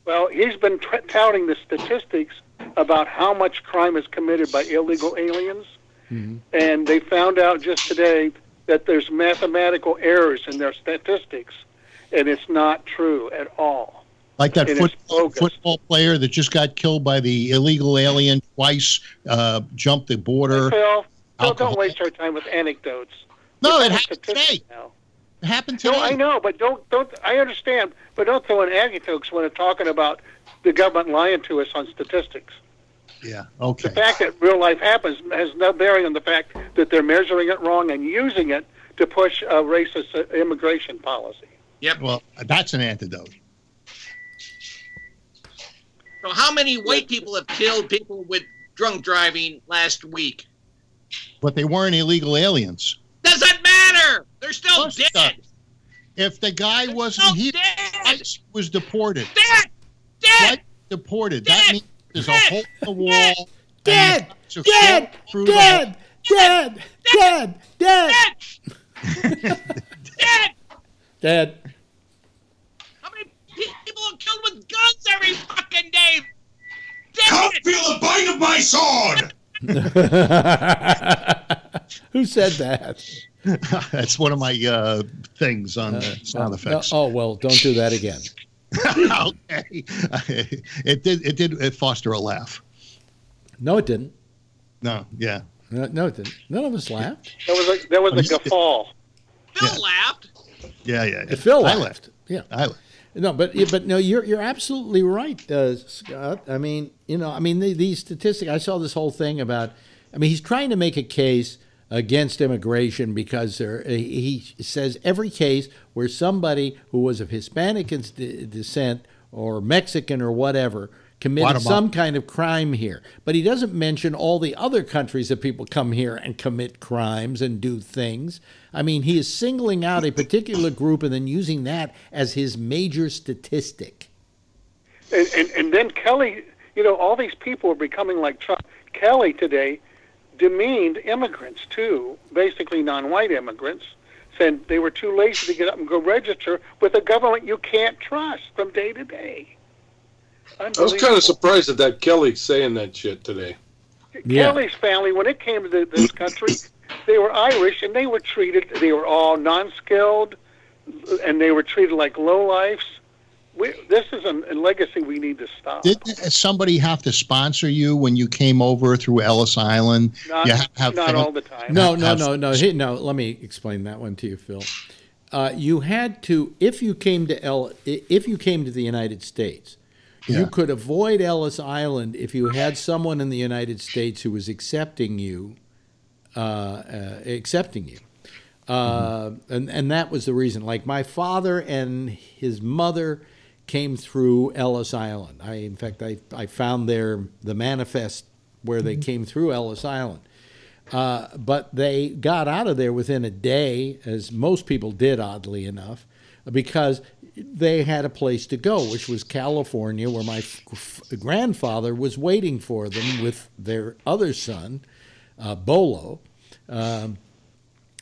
Well, he's been touting the statistics about how much crime is committed by illegal aliens, and they found out just today that there's mathematical errors in their statistics, and it's not true at all. Like that football player that just got killed by the illegal alien twice, jumped the border. Phil, don't waste our time with anecdotes. No, it happened today. It happened today. No, I know, but don't. I understand, but don't throw in anecdotes when they're talking about the government lying to us on statistics. Yeah, okay. The fact that real life happens has no bearing on the fact that they're measuring it wrong and using it to push a racist immigration policy. Yep. Well, that's an antidote. So how many white people have killed people with drunk driving last week? But they weren't illegal aliens. Doesn't matter. They're still dead. If the guy wasn't here, Rice was deported. Dead. Deported. That means there's a hole in the wall. Dead. How many people are killed with guns every fucking day? Can't feel the bite of my sword. Who said that? That's one of my things on sound effects. Oh well, don't do that again. Okay, it did foster a laugh. No, it didn't. No, yeah. No, it didn't. None of us laughed. That was a guffaw. Phil laughed. Yeah. Phil I left. Yeah. I left. No, but no, you're absolutely right, Scott. I mean, these statistics. I saw this whole thing about. I mean, he's trying to make a case against immigration because he says every case where somebody who was of Hispanic descent or Mexican or whatever committed some kind of crime here. But he doesn't mention all the other countries that people come here and commit crimes and do things. I mean, he is singling out a particular group and then using that as his major statistic. And then Kelly, all these people are becoming like Trump. Kelly today demeaned immigrants, too, basically non-white immigrants, said they were too lazy to get up and go register with a government you can't trust from day to day. I was kind of surprised at that Kelly saying that shit today. Kelly's family, when it came to this country, they were Irish, and they were all non-skilled, and they were treated like lowlifes. This is a legacy we need to stop. Did somebody have to sponsor you when you came over through Ellis Island? Not all the time. No. Let me explain that one to you, Phil. You had to, if you came to the United States, you could avoid Ellis Island if you had someone in the United States who was accepting you. And that was the reason. Like my father and his mother came through Ellis Island. In fact, I found the manifest where they came through Ellis Island. But they got out of there within a day, as most people did, oddly enough, because they had a place to go, which was California, where my grandfather was waiting for them with their other son, Bolo. And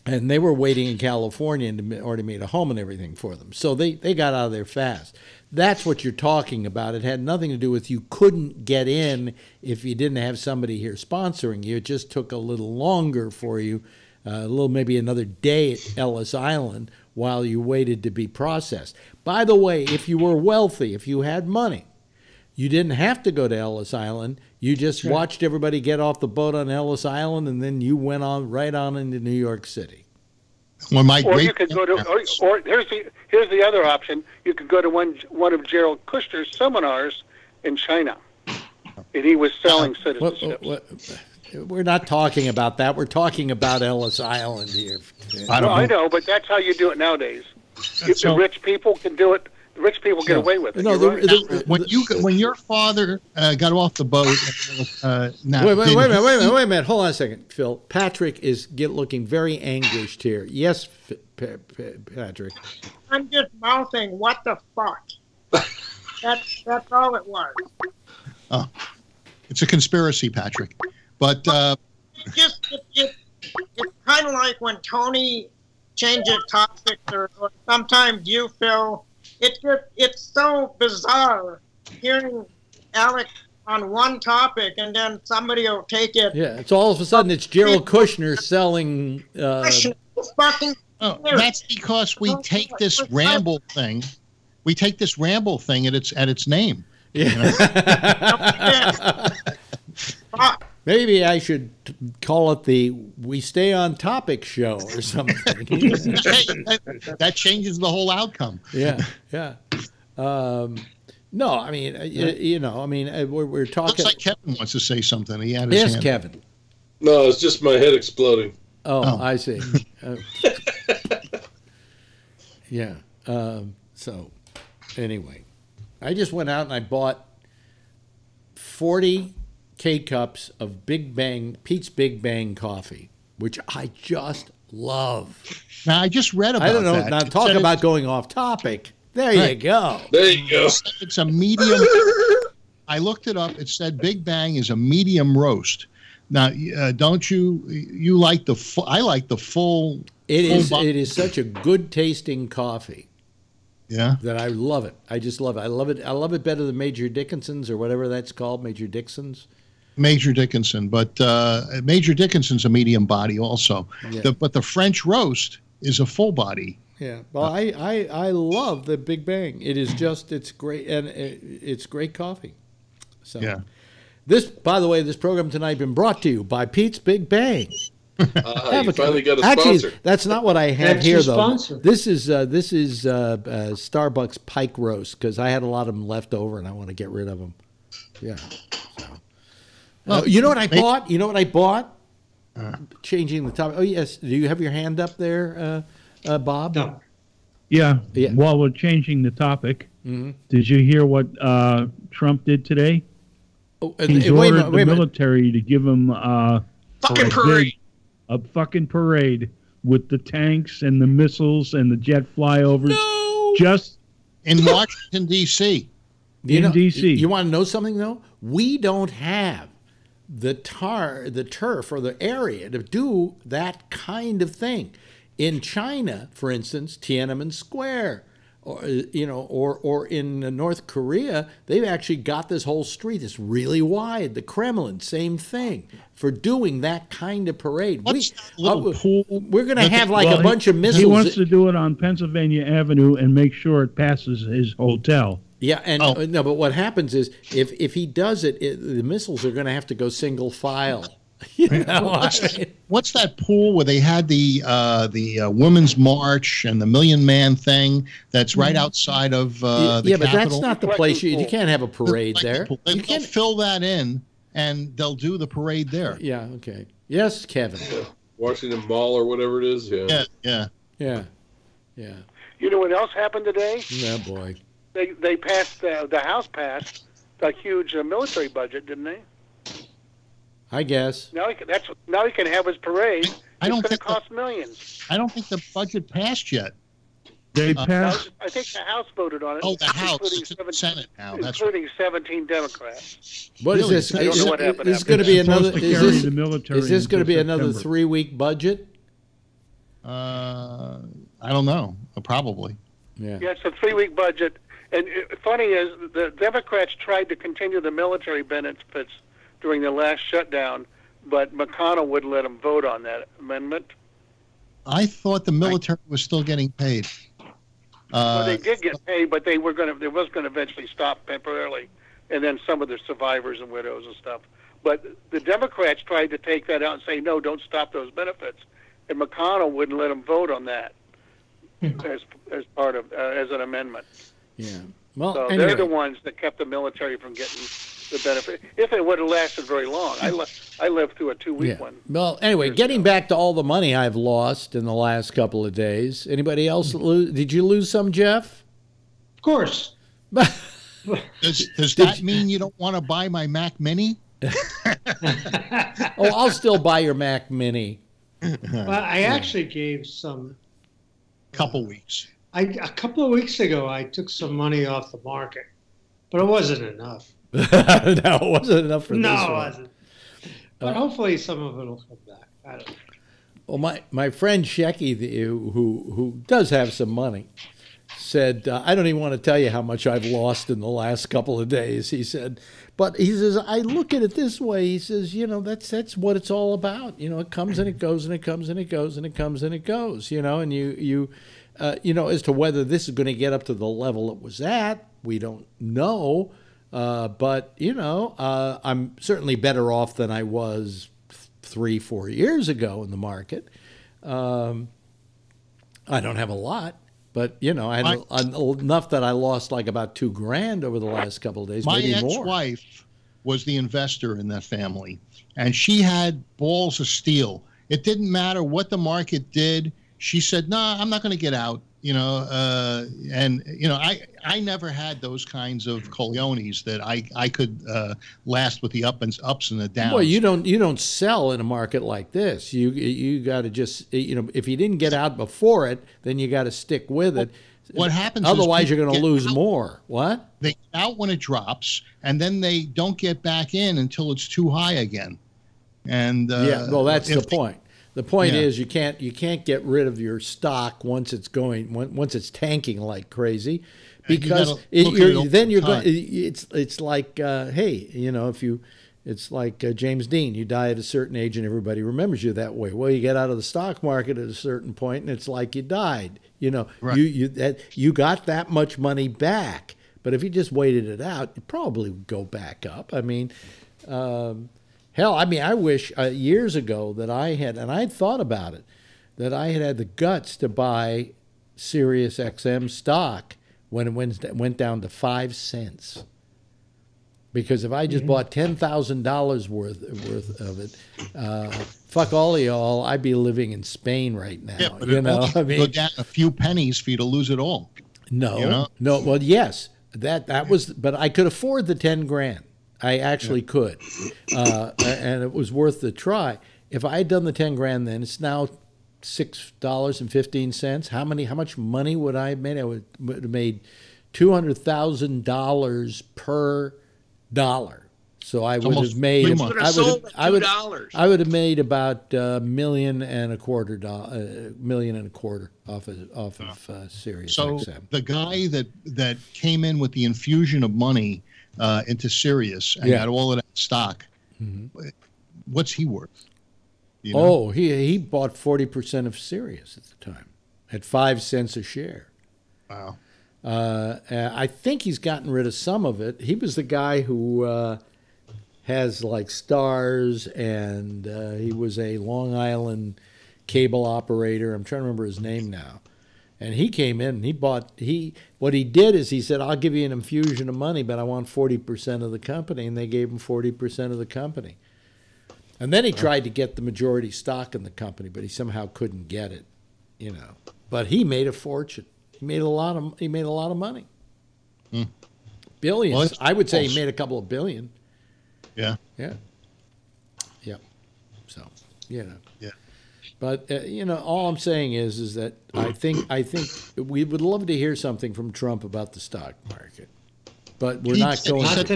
they were waiting in California and already made a home and everything for them. So they got out of there fast. That's what you're talking about. It had nothing to do with you couldn't get in if you didn't have somebody here sponsoring you. It just took a little longer for you, maybe another day at Ellis Island while you waited to be processed. By the way, if you were wealthy, if you had money, you didn't have to go to Ellis Island. You just watched everybody get off the boat on Ellis Island, and then you went right on into New York City. Or you could go to, or here's the other option. You could go to one of Gerald Kushner's seminars in China, and he was selling citizenships. We're not talking about that. We're talking about Ellis Island here. I know, but that's how you do it nowadays. If the rich people can do it, the rich people get away with it. No, when your father got off the boat. Wait a minute. Hold on a second, Phil. Patrick is looking very anguished here. Yes, Patrick. I'm just mouthing, what the fuck? That's all it was. Oh, it's a conspiracy, Patrick. But it's kind of like when Tony changes topics, or sometimes you, Phil. It's so bizarre hearing Alex on one topic and then somebody will take it. Yeah, it's all of a sudden it's Gerald Kushner selling. That's because we take this Ramble thing. We take this Ramble thing at its name. Yeah. Maybe I should call it the "We Stay on Topic" show or something. That changes the whole outcome. Yeah. No, I mean, we're talking. Looks like Kevin wants to say something. He had his hand. Yes, Kevin. No, it's just my head exploding. Oh. I see. Yeah. So, anyway, I just went out and I bought 40 K-cups of Pete's Big Bang coffee, which I just love. Now, I just read about that. I don't know. That. Now, talk about going off topic. There you go. There you go. It's a medium. I looked it up. It said Big Bang is a medium roast. Now, don't you like the full? I like the full. It is such a good tasting coffee. Yeah. That I love it. I just love it. I love it better than Major Dickinson's or whatever that's called, Major Dixon's. Major Dickinson, but Major Dickinson's a medium body also. Yeah. But the French roast is a full body. Yeah. Well, I love the Big Bang. It's great, and it's great coffee. So yeah. By the way, this program tonight has been brought to you by Pete's Big Bang. You finally got a Actually, sponsor. that's not what I have That's here, your though. sponsor. This is Starbucks pike roast because I had a lot of them left over and I want to get rid of them. Yeah. So. Well, You know what I bought? You know what I bought? Changing the topic. Oh yes. Do you have your hand up there, Bob? No. Yeah. Yeah. While we're changing the topic, Mm-hmm. did you hear what Trump did today? Oh, He's wait a ordered minute, wait a the minute. military to give him Fucking parade. a fucking parade with the tanks and the missiles and the jet flyovers. No. Just In Washington, D.C. in D.C. You want to know something though? We don't have the turf or the area to do that kind of thing. In China, for instance, Tiananmen Square, or in North Korea, they've actually got this whole street that's really wide. The Kremlin, same thing, for doing that kind of parade. What's that little pool? We're going to have like Well, a bunch of missiles. He wants to do it on Pennsylvania Avenue and make sure it passes his hotel. Yeah, and no, but what happens is if he does it, the missiles are going to have to go single file. You know, What's that pool where they had the Women's March and the Million Man thing? That's right outside of the yeah, but Capitol? that's not the place. You can't have a parade there. They'll fill that in, and they'll do the parade there. Yeah. Okay. Yes, Kevin. Washington Mall or whatever it is. Yeah. Yeah. You know what else happened today? Yeah, boy. They passed the House passed a huge military budget, didn't they? I guess. Now he can have his parade. It's going to cost millions. I don't think the budget passed yet. They passed. I think the House voted on it. Oh, the House. including It's in the Senate now. That's including 17 Democrats. What is this? I don't know what happened. Is going to be another? Supposed to carry the military Is this going to be until another September. 3-week budget? I don't know. Probably. Yeah. Yeah, it's a 3-week budget. And funny is, the Democrats tried to continue the military benefits during the last shutdown, but McConnell wouldn't let them vote on that amendment. I thought the military was still getting paid. Well, they did get paid, but they was going to eventually stop temporarily, and then some of the survivors and widows and stuff. But the Democrats tried to take that out and say, no, don't stop those benefits, and McConnell wouldn't let them vote on that as part of as an amendment. Yeah. Well, So anyway. they're the ones that kept the military from getting the benefit. If it would have lasted very long, I lived through a 2-week one. Well, anyway, getting back to all the money I've lost in the last couple of days. Anybody else lose? Did you lose some, Jeff? Of course. Does that mean you don't want to buy my Mac Mini? Oh, I'll still buy your Mac Mini. Well, I actually gave some. Couple weeks. A couple of weeks ago, I took some money off the market, but it wasn't enough. No, it wasn't enough for No, this it one. wasn't. But hopefully, some of it will come back. I don't know. Well, my friend Shecky, who does have some money, said, I don't even want to tell you how much I've lost in the last couple of days. He said, but he says, I look at it this way. He says, that's what it's all about. It comes and it goes and it comes and it goes and it comes and it goes, and you as to whether this is going to get up to the level it was at, we don't know. But I'm certainly better off than I was 3-4 years ago in the market. I don't have a lot, but I had enough that I lost like about $2,000 over the last couple of days, My maybe more. ex-wife was the investor in that family, and she had balls of steel. It didn't matter what the market did. She said, "No, I'm not going to get out." I never had those kinds of coleones that I could last with the ups and the downs. Well, you don't sell in a market like this. You got to just if you didn't get out before it, then you got to stick with it. What happens? Otherwise, you're going to lose more. What? They get out when it drops, and then they don't get back in until it's too high again. And well, that's the point. The point Yeah. is you can't get rid of your stock once it's tanking like crazy, because it's like it's like James Dean. You die at a certain age and everybody remembers you that way. Well, you get out of the stock market at a certain point and it's like you died. Right. You got that much money back, but if you just waited it out, it probably would go back up. I mean. Hell, I mean, I wish years ago that I had, and I'd thought about it, that I had had the guts to buy Sirius XM stock when it went down to 5 cents. Because if I just bought $10,000 worth of it, fuck all of y'all, I'd be living in Spain right now. Yeah, but you know, I mean, go down a few pennies for you to lose it all. No, You know? no. Well, yes, that was, but I could afford the 10 grand. I actually could, and it was worth the try. If I had done the 10 grand, then it's now $6.15. How much money would I have made? I would have made $200,000 per dollar. So I would have made. I would have made about $1.25 million off of Sirius So XM. the guy that came in with the infusion of money into Sirius and Yeah. got all of that stock, what's he worth? You know? Oh, he bought 40% of Sirius at the time, at 5 cents a share. Wow. I think he's gotten rid of some of it. He was the guy who has like Stars, and he was a Long Island cable operator. I'm trying to remember his name now. And he came in and what he did is he said, I'll give you an infusion of money, but I want 40% of the company. And they gave him 40% of the company. And then he tried to get the majority stock in the company, but he somehow couldn't get it, you know. But he made a fortune. He made a lot of money. Billions. Well, I would say he made a couple of billion. Yeah. Yeah. Yep. So, you know. Yeah. But you know, all I'm saying is that I think we would love to hear something from Trump about the stock market, but we're not going He said to.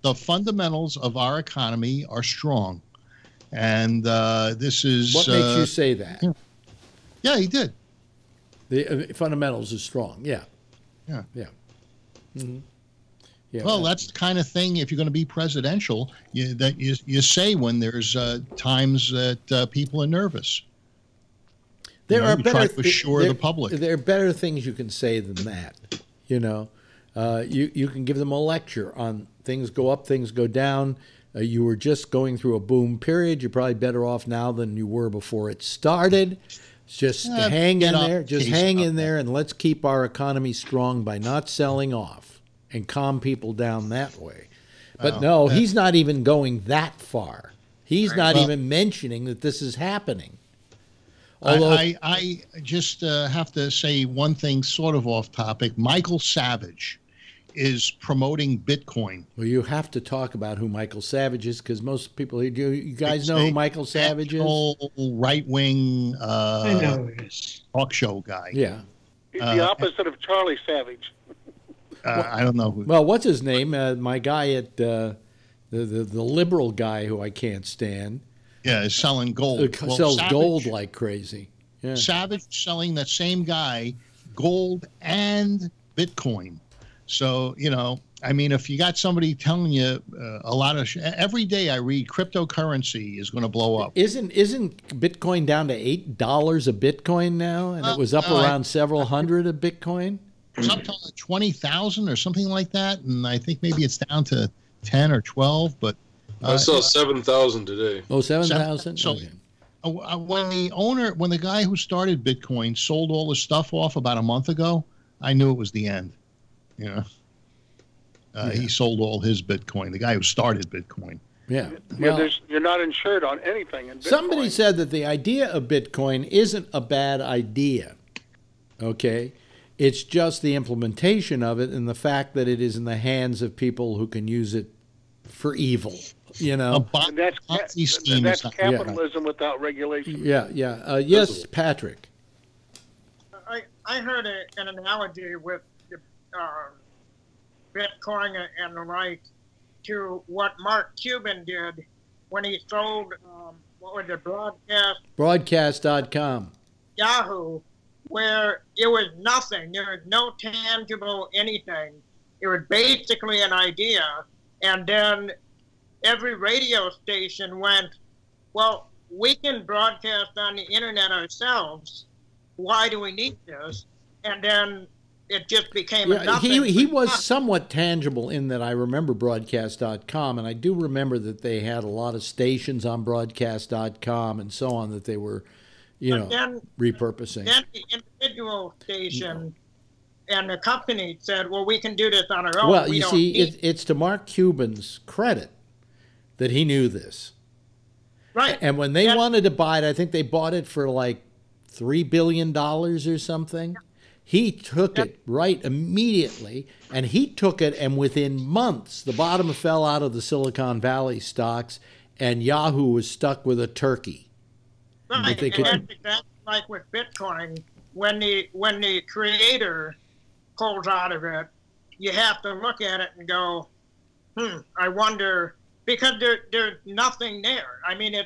the fundamentals of our economy are strong, and this is What makes you say that? Yeah, he did. The fundamentals are strong. Yeah. Yeah. Yeah. Mm-hmm. Yeah. Well, that's the kind of thing, if you're going to be presidential, you say when there's times that people are nervous. There are better try to assure the public. There are better things you can say than that. You know, you can give them a lecture on things go up, things go down. You were just going through a boom period. You're probably better off now than you were before it started. Just hang in there. Just hang in there, and let's keep our economy strong by not selling off and calm people down that way. But no, he's not even going that far. He's not even mentioning that this is happening. Although I just have to say one thing sort of off topic. Michael Savage is promoting Bitcoin. Well, you have to talk about who Michael Savage is, because most people, you guys know who Michael Savage is? Right-wing I know who it is. talk show guy. Yeah. He's the opposite of Charlie Savage. I don't know who. Well, what's his name? My guy at the liberal guy who I can't stand. Yeah, is selling gold. Sells gold like crazy. Yeah. Savage selling that same guy gold and Bitcoin. So, you know, I mean, if you got somebody telling you a lot of every day I read cryptocurrency is going to blow up. Isn't Bitcoin down to $8 a Bitcoin now? And it was up around several hundred a Bitcoin? It's up to 20,000 or something like that. And I think maybe it's down to 10 or 12. But I saw 7,000 today. Oh, 7,000? So Okay. when the guy who started Bitcoin sold all his stuff off about a month ago, I knew it was the end. You know, he sold all his Bitcoin. The guy who started Bitcoin. Yeah. Well, you're not insured on anything in Bitcoin. Somebody said that the idea of Bitcoin isn't a bad idea. Okay? It's just the implementation of it and the fact that it is in the hands of people who can use it for evil. You know? And that's capitalism without regulation. Yeah, yeah. Yes, Patrick. I heard an analogy with Bitcoin and the like to what Mark Cuban did when he sold, what was it, Broadcast.com. Yahoo, where it was nothing. There was no tangible anything. It was basically an idea. And then every radio station went, well, we can broadcast on the internet ourselves. Why do we need this? And then it just became Yeah, nothing. he was somewhat tangible in that I remember broadcast.com, and I do remember that they had a lot of stations on broadcast.com and so on that they were, repurposing. Then the individual station and the company said, well, we can do this on our own. Well, you see, it's to Mark Cuban's credit that he knew this. Right. And when they wanted to buy it, I think they bought it for like $3 billion or something. He took it right immediately, and he took it, and within months, the bottom fell out of the Silicon Valley stocks, and Yahoo was stuck with a turkey. Right, and that's exactly like with Bitcoin. When the creator pulls out of it, you have to look at it and go, I wonder, because there's nothing there. I mean,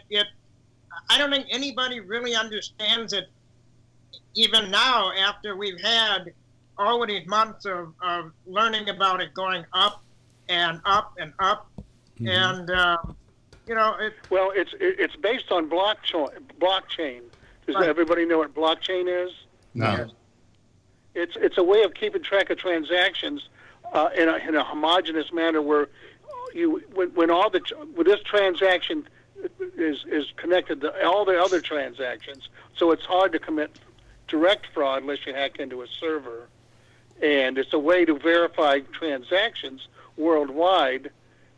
I don't think anybody really understands it. Even now, after we've had all of these months of learning about it going up and up and up, and it's based on blockchain. Does everybody know what blockchain is? No. It's a way of keeping track of transactions in a homogeneous manner where when this transaction is connected to all the other transactions, so it's hard to commit direct fraud unless you hack into a server. And it's a way to verify transactions worldwide.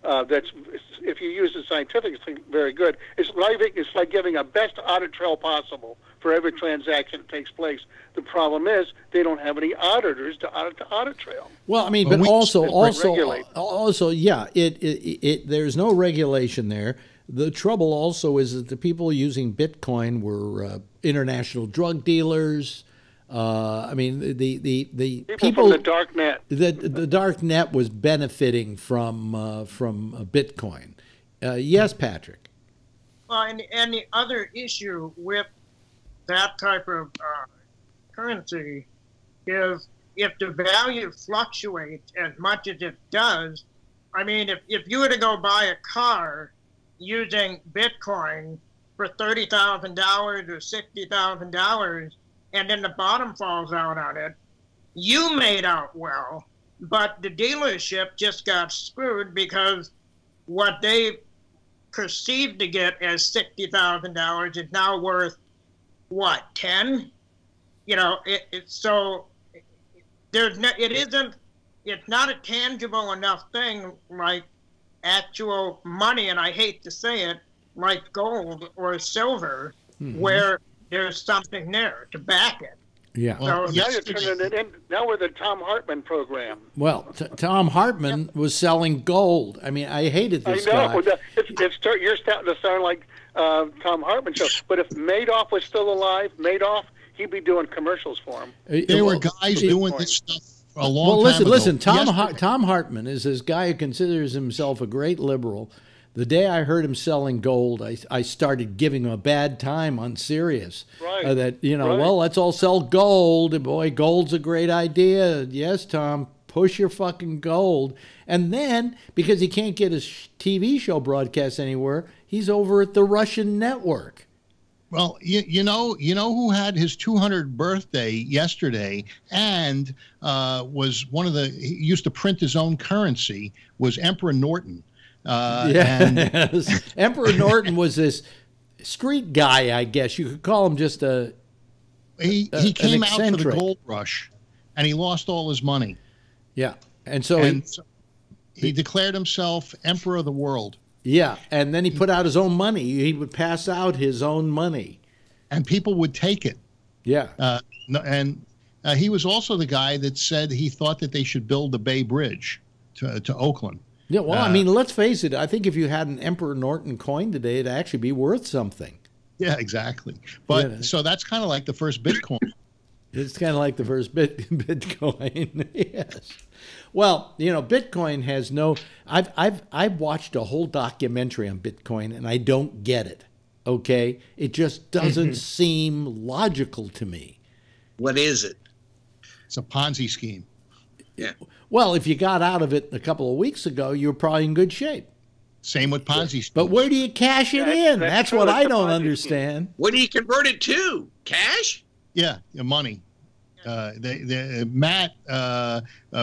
If you use it scientifically, it's very good. It's like giving a best audit trail possible for every transaction that takes place. The problem is they don't have any auditors to audit the audit trail. Well, I mean, but also, yeah, there's no regulation there. The trouble also is that the people using Bitcoin were international drug dealers. I mean, the people from the dark net. The dark net was benefiting from Bitcoin. Yes, Patrick. Well, and the other issue with that type of currency is if the value fluctuates as much as it does. I mean, if you were to go buy a car using Bitcoin for $30,000 or $60,000, and then the bottom falls out on it, you made out well, but the dealership just got screwed because what they perceived to get as $60,000 is now worth, what, 10? So it's not a tangible enough thing like actual money, and I hate to say it, like gold or silver, where there's something there to back it. Yeah. Well, now you're turning it in. Now we're the Tom Hartman program. Well, Tom Hartman was selling gold. I mean, I hated this guy. You're starting to sound like Tom Hartman show. But if Madoff was still alive, he'd be doing commercials for him. There were guys doing this stuff for a long time ago. Listen. Tom Hartman is this guy who considers himself a great liberal. The day I heard him selling gold, I started giving him a bad time on Sirius. Right. Well, let's all sell gold. Boy, gold's a great idea. Yes, Tom, push your fucking gold. And then, because he can't get his TV show broadcast anywhere, he's over at the Russian network. Well, you know who had his 200th birthday yesterday and was he used to print his own currency, was Emperor Norton. Emperor Norton was this street guy, I guess you could call him. Just he came out for the gold rush, and he lost all his money. Yeah, and so he declared himself emperor of the world. Yeah, and then he put out his own money. He would pass out his own money, and people would take it. Yeah, he was also the guy that said he thought that they should build the Bay Bridge to Oakland. Yeah, well, I mean, let's face it. I think if you had an Emperor Norton coin today, it'd actually be worth something. Yeah, exactly. But so that's kind of like the first Bitcoin. It's kind of like the first Bitcoin. Yes. Well, Bitcoin has no. I've watched a whole documentary on Bitcoin, and I don't get it. Okay, it just doesn't seem logical to me. What is it? It's a Ponzi scheme. Yeah. Well, if you got out of it a couple of weeks ago, you were probably in good shape. Same with Ponzi schemes. But where do you cash it in? That's what I don't understand. What do you convert it to? Cash? Yeah, your money. Matt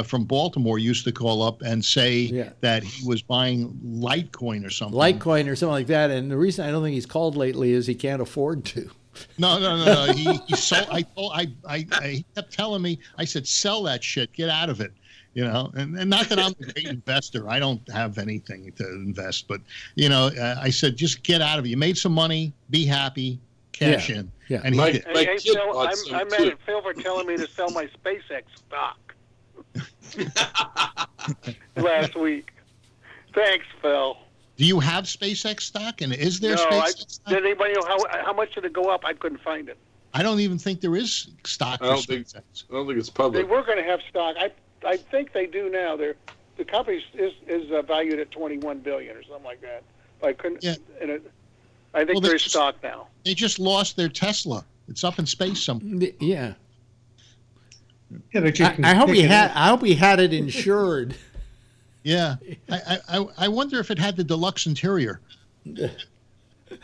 from Baltimore used to call up and say that he was buying Litecoin or something. Litecoin or something like that. And the reason I don't think he's called lately is he can't afford to. No. He sold. He kept telling me. I said, sell that shit. Get out of it. You know, and not that I'm a great investor. I don't have anything to invest, but you know, I said, just get out of it. You made some money. Be happy. Cash in. Yeah. And he did. Hey, Phil, I'm mad at Phil for telling me to sell my SpaceX stock last week. Thanks, Phil. Do you have SpaceX stock? And is there No, SpaceX stock? did anybody know how much did it go up? I couldn't find it. I don't even think there is stock. I don't think it's public. They were going to have stock. I think they do now. The company is valued at $21 billion or something like that. I couldn't. Yeah. I think there's stock now. They just lost their Tesla. It's up in space somewhere. Yeah. Yeah, but I hope he had. I hope he had it insured. Yeah. I wonder if it had the deluxe interior.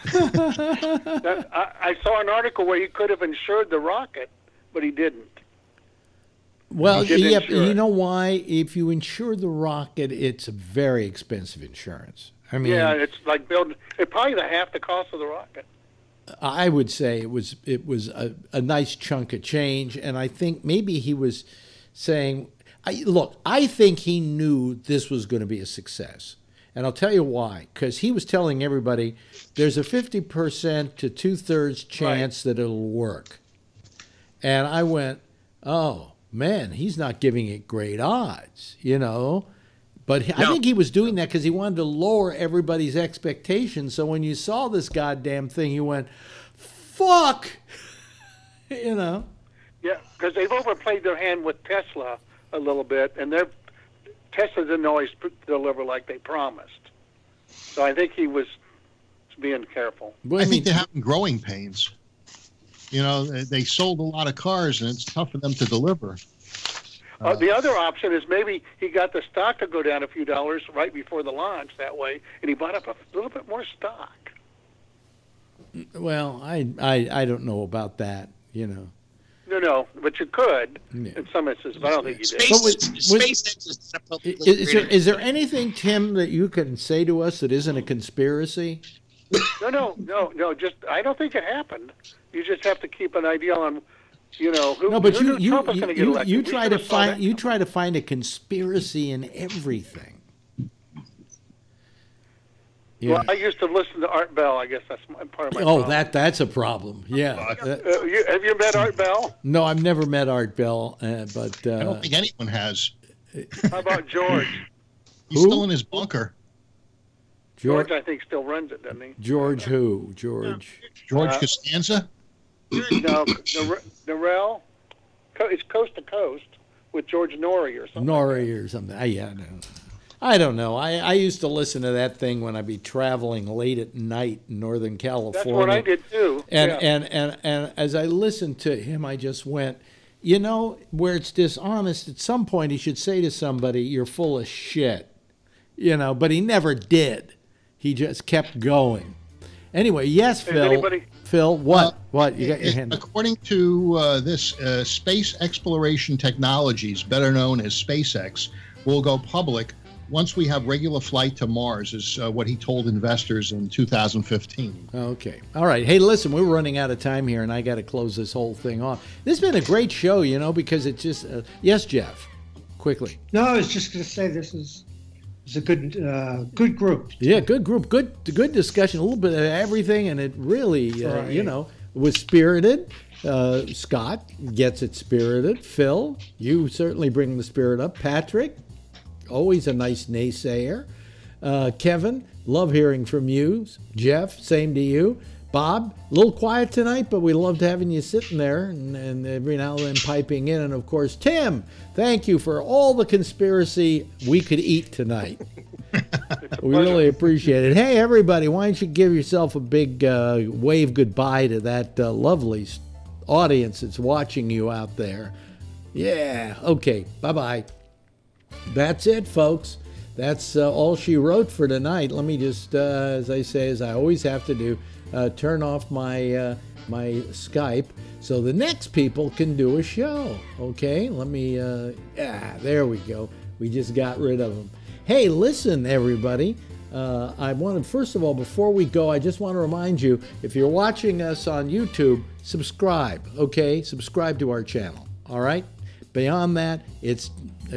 I saw an article where he could have insured the rocket, but he didn't. Well, yeah, you know why? If you insure the rocket, it's a very expensive insurance. I mean, yeah, it's like building. It's probably half the cost of the rocket. I would say it was a nice chunk of change, and I think maybe he was saying, look, I think he knew this was going to be a success. And I'll tell you why. Because he was telling everybody there's a 50% to 2/3 chance that it'll work. And I went, oh, man, he's not giving it great odds, you know. But I think he was doing that because he wanted to lower everybody's expectations. So when you saw this goddamn thing, you went, fuck, you know. Yeah, because they've overplayed their hand with Tesla a little bit, and Tesla didn't always deliver like they promised. So I think he was being careful. Well, I think they're having growing pains. You know, they sold a lot of cars, and it's tough for them to deliver. The other option is maybe he got the stock to go down a few dollars right before the launch that way, and he bought up a little bit more stock. Well, I don't know about that, you know. No, but you could in some instances, but I don't think you did. SpaceX is there anything, Tim, that you can say to us that isn't a conspiracy? No. Just I don't think it happened. You just have to keep an idea on, you know, who. No, but who knew Trump was going to get elected. you try to find a conspiracy in everything. Yeah. Well, I used to listen to Art Bell. I guess that's part of my Oh, problem. that's a problem. Yeah. Have you met Art Bell? No, I've never met Art Bell, but I don't think anyone has. How about George? He's still in his bunker. George, I think, still runs it, doesn't he? George who? George Costanza? No, Norrell. It's Coast to Coast with George Norrie or something. Norrie or something. I don't know. I used to listen to that thing when I'd be traveling late at night in Northern California. That's what I did too. And as I listened to him, I just went, you know, where it's dishonest, at some point he should say to somebody, "You're full of shit," you know. But he never did. He just kept going. Anyway, yes, Phil. Phil, what? What? You got your hand up. According to this, Space Exploration Technologies, better known as SpaceX, will go public once we have regular flight to Mars, is what he told investors in 2015. Okay. All right. Hey, listen, we're running out of time here, and I got to close this whole thing off. This has been a great show, you know, because it's just... yes, Jeff, quickly. No, I was just going to say this is a good group. Yeah, good group. Good discussion. A little bit of everything, and it really, you know, was spirited. Scott gets it spirited. Phil, you certainly bring the spirit up. Patrick, always a nice naysayer. Kevin, love hearing from you. Jeff, same to you. Bob, a little quiet tonight, but we loved having you sitting there and every now and then piping in. And, of course, Tim, thank you for all the conspiracy we could eat tonight. We really appreciate it. Hey, everybody, why don't you give yourself a big wave goodbye to that lovely audience that's watching you out there. Yeah, okay, bye-bye. That's it, folks. That's all she wrote for tonight. Let me just, as I say, as I always have to do, turn off my my Skype so the next people can do a show. Okay, let me, there we go. We just got rid of them. Hey, listen, everybody. I wanted, first of all, before we go, I just want to remind you, if you're watching us on YouTube, subscribe, okay? Subscribe to our channel, all right? Beyond that, it's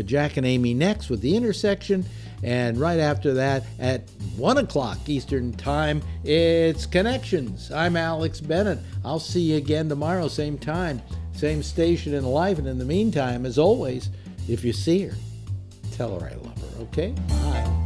Jack and Amy next with The Intersection, and right after that, at 1 o'clock Eastern Time, it's Connections. I'm Alex Bennett. I'll see you again tomorrow, same time, same station in life, and in the meantime, as always, if you see her, tell her I love her, okay? Bye.